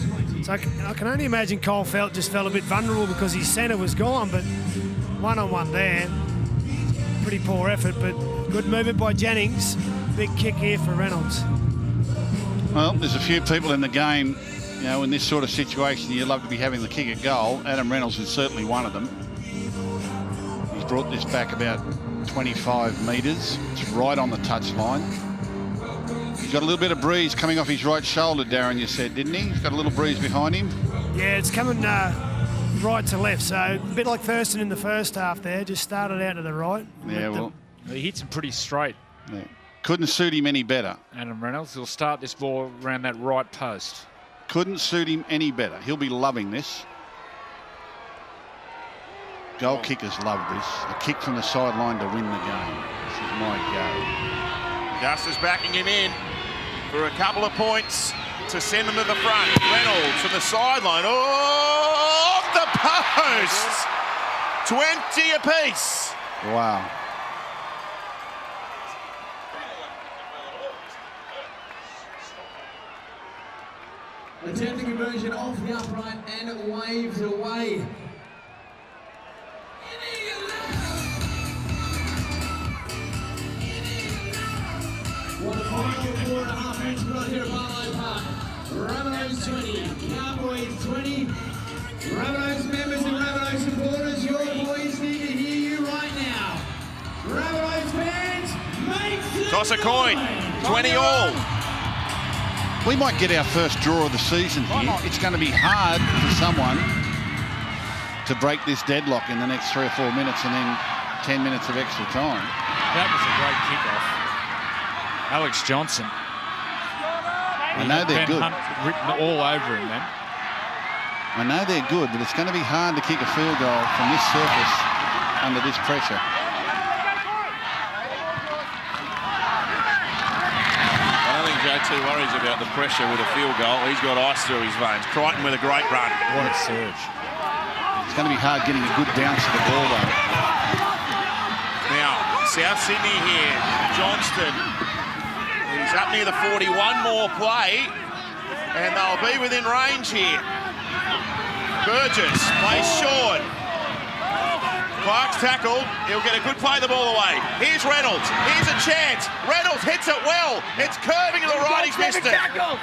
E: So I can only imagine Cole Felt just felt a bit vulnerable because his centre was gone, but one-on-one there. Pretty poor effort, but good movement by Jennings. Big kick here for Reynolds.
D: Well, there's a few people in the game, you know, in this sort of situation, you love to be having the kick at goal. Adam Reynolds is certainly one of them. He's brought this back about 25 metres. It's right on the touchline. He's got a little bit of breeze coming off his right shoulder, Darren, you said, didn't he? He's got a little breeze behind him.
E: Yeah, it's coming right to left, so a bit like Thurston in the first half there, just started out to the right.
D: Yeah, well...
C: He hits him pretty straight.
D: Yeah. Couldn't suit him any better.
C: Adam Reynolds will start this ball around that right post.
D: Couldn't suit him any better. He'll be loving this. Goal kickers love this. A kick from the sideline to win the game. This is my go.
A: Gus is backing him in for a couple of points to send them to the front. Reynolds from the sideline. Oh, off the post! 20 apiece.
D: Wow.
F: Attempt the conversion off the upright and waves away. What a final 4.5 minutes right here at Barlow Park. Rabbitohs 20, Cowboys 20. Rabbitohs members and Rabbitohs supporters, your boys need to hear you right now. Rabbitohs fans, make some
A: Toss a coin, 20 all.
D: We might get our first draw of the season here. It's going to be hard for someone to break this deadlock in the next 3 or 4 minutes and then 10 minutes of extra time.
C: That was a great kickoff. Alex Johnson.
D: I know they're
C: Ben
D: good.
C: Hunt written all over him then.
D: I know they're good, but it's going to be hard to kick a field goal from this surface under this pressure.
A: I don't think Joe too worries about the pressure with a field goal. He's got ice through his veins. Crichton with a great run.
C: What a surge.
D: It's going to be hard getting a good bounce of the ball, though.
A: Now, South Sydney here. Johnston. He's up near the 41, more play, and they'll be within range here. Burgess plays short. Clark's tackled. He'll get a good play the ball away. Here's Reynolds. Here's a chance. Reynolds hits it well. It's curving to the right. He's missed it.
C: Well,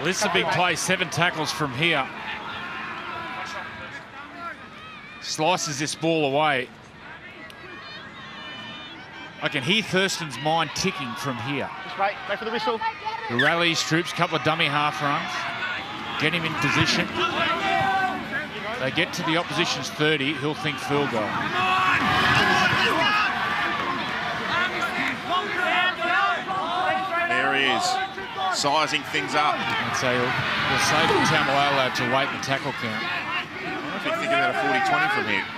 C: this is a big play. 7 tackles from here. Slices this ball away. I can hear Thurston's mind ticking from here.
B: Just wait for the whistle.
C: He rallies troops, couple of dummy half runs. Get him in position. They get to the opposition's 30, he'll think field goal.
A: There he is, sizing things up.
C: And so he'll save Tamalolo to wait the tackle count.
A: I don't know if you think about a 40-20 from here.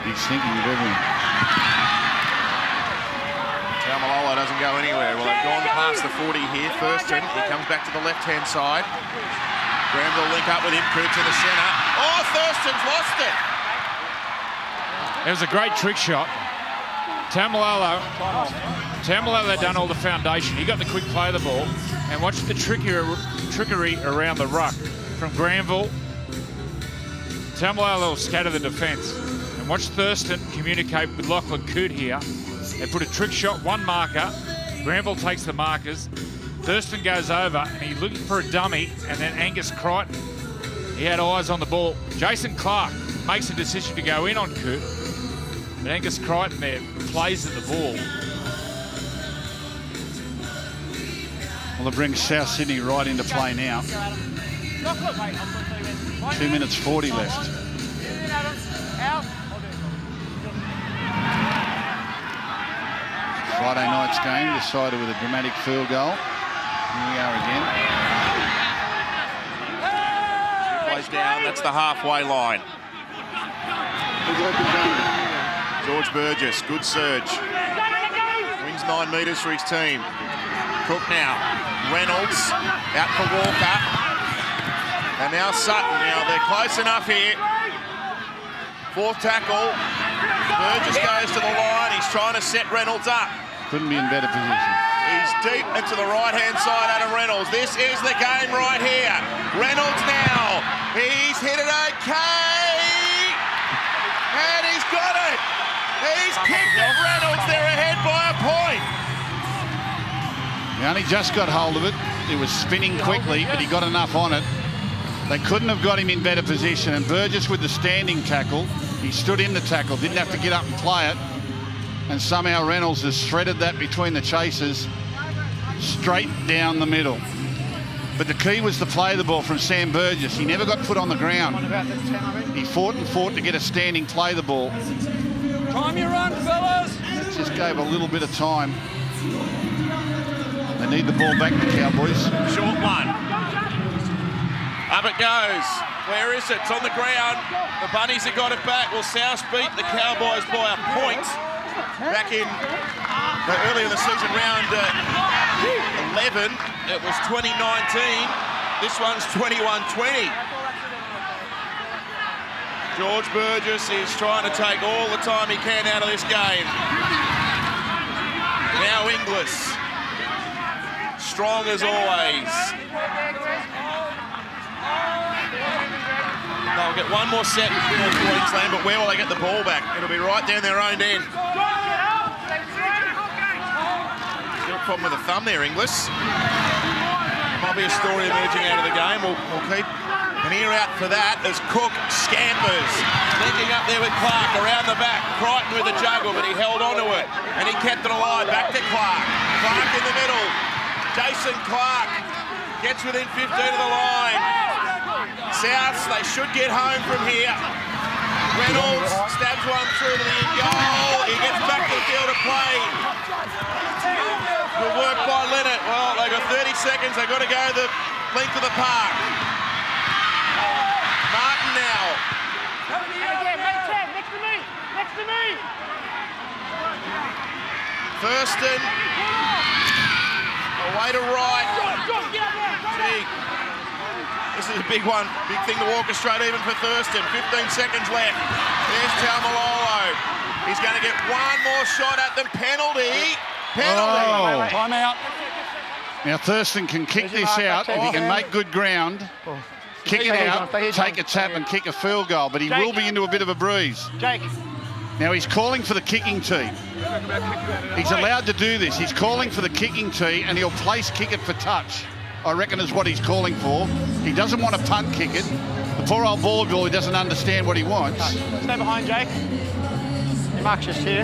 D: He's thinking of everything.
A: Tamalolo doesn't go anywhere. Well, they've gone past the 40 here. Thurston, he comes back to the left-hand side. Granville link up with him, Coops in the centre. Oh, Thurston's lost it.
C: It was a great trick shot. Tamalolo done all the foundation. He got the quick play of the ball. And watch the trickery around the ruck. From Granville, Tamalolo will scatter the defence. And watch Thurston communicate with Lachlan Coote here. They put a trick shot, one marker. Granville takes the markers. Thurston goes over and he's looking for a dummy, and then Angus Crichton, he had eyes on the ball. Jason Clark makes a decision to go in on Coote, but Angus Crichton there plays at the ball.
D: Well, it brings South Sydney right into play now. 2 minutes 40 left. Friday night's game decided with a dramatic field goal. Here we are again.
A: Plays down, that's the halfway line. George Burgess, good surge. Wins 9 metres for his team. Cook now. Reynolds out for Walker. And now Sutton. Now they're close enough here. 4th tackle. Burgess goes to the line. He's trying to set Reynolds up.
D: Couldn't be in better position.
A: He's deep into the right-hand side, Adam Reynolds. This is the game right here. Reynolds now. He's hit it okay. And he's got it. He's kicked it. Reynolds, they're ahead by a point.
D: He only just got hold of it. It was spinning quickly, but he got enough on it. They couldn't have got him in better position. And Burgess with the standing tackle, he stood in the tackle, didn't have to get up and play it. And somehow Reynolds has threaded that between the chasers straight down the middle. But the key was to play the ball from Sam Burgess. He never got put on the ground. He fought and fought to get a standing play the ball.
H: Time you run, fellas!
D: Just gave a little bit of time. They need the ball back, the Cowboys.
A: Short one. Up it goes. Where is it? It's on the ground. The Bunnies have got it back. Well, South beat the Cowboys by a point. Back in earlier in the season, round 11, it was 2019. This one's 21-20. George Burgess is trying to take all the time he can out of this game. Now Inglis. strong as always. They'll get one more set for Queensland, but where will they get the ball back? It'll be right down their own end. Still a problem with the thumb there, Inglis. Might be a story emerging out of the game. We'll keep an ear out for that as Cook scampers. Linking up there with Clark around the back. Crichton with the juggle, but he held onto it. And he kept it alive. Back to Clark. Clark in the middle. Jason Clark gets within 15 of the line. Souths, they should get home from here. Reynolds stabs one through to the goal. He gets back to the field of play. Good work by Leonard. Well, they've got 30 seconds. They've got to go the length of the park. Martin now.
H: Next to me.
A: Thurston. Away to right. Gee. This is a big one. Big thing to orchestrate even for Thurston. 15 seconds left. There's Taumalolo. He's going to get one more shot at them. Penalty. Penalty.
B: Time out.
D: Now Thurston can kick this out if he can make good ground. Kick it out, take a tap and kick a field goal, but he will be into a bit of a breeze.
B: Jake.
D: Now he's calling for the kicking tee. He's allowed to do this. He's calling for the kicking tee and he'll place kick it for touch. I reckon is what he's calling for. He doesn't want to punt kick it. The poor old ball boy doesn't understand what he wants.
B: Stay behind, Jake. Your mark's just here.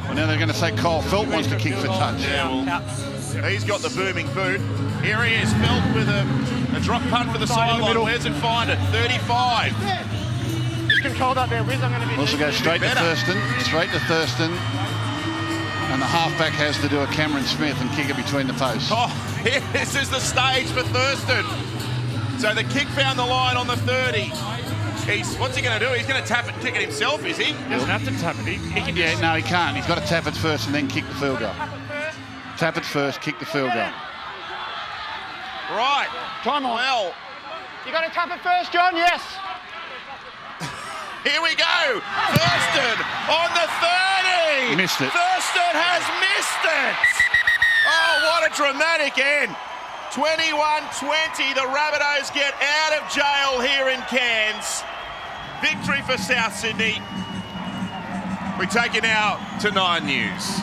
D: Well, now they're going to say Kyle Felt wants to kick for touch.
A: Yeah, well, he's got the booming boot. Here he is, Felt with a drop punt for the sideline. Where's it find it? 35.
B: Just control that there, Wiz. I'm going to be...
D: Also go straight to Thurston. Straight to Thurston. And the halfback has to do a Cameron Smith and kick it between the posts.
A: Oh, this is the stage for Thurston. So the kick found the line on the 30. What's he going to do? He's going to tap it and kick it himself, is he?
C: He doesn't have to tap it. He can just...
D: No, he can't. He's got to tap it first and then kick the field goal. Tap it first, kick the field goal.
A: Right.
B: Time on.
A: Well,
B: You got to tap it first, John? Yes.
A: here we go. Thurston on the 30.
D: Missed it.
A: Thurston has missed it. Oh, what a dramatic end. 21-20. The Rabbitohs get out of jail here in Cairns. Victory for South Sydney. We take you now to 9 News.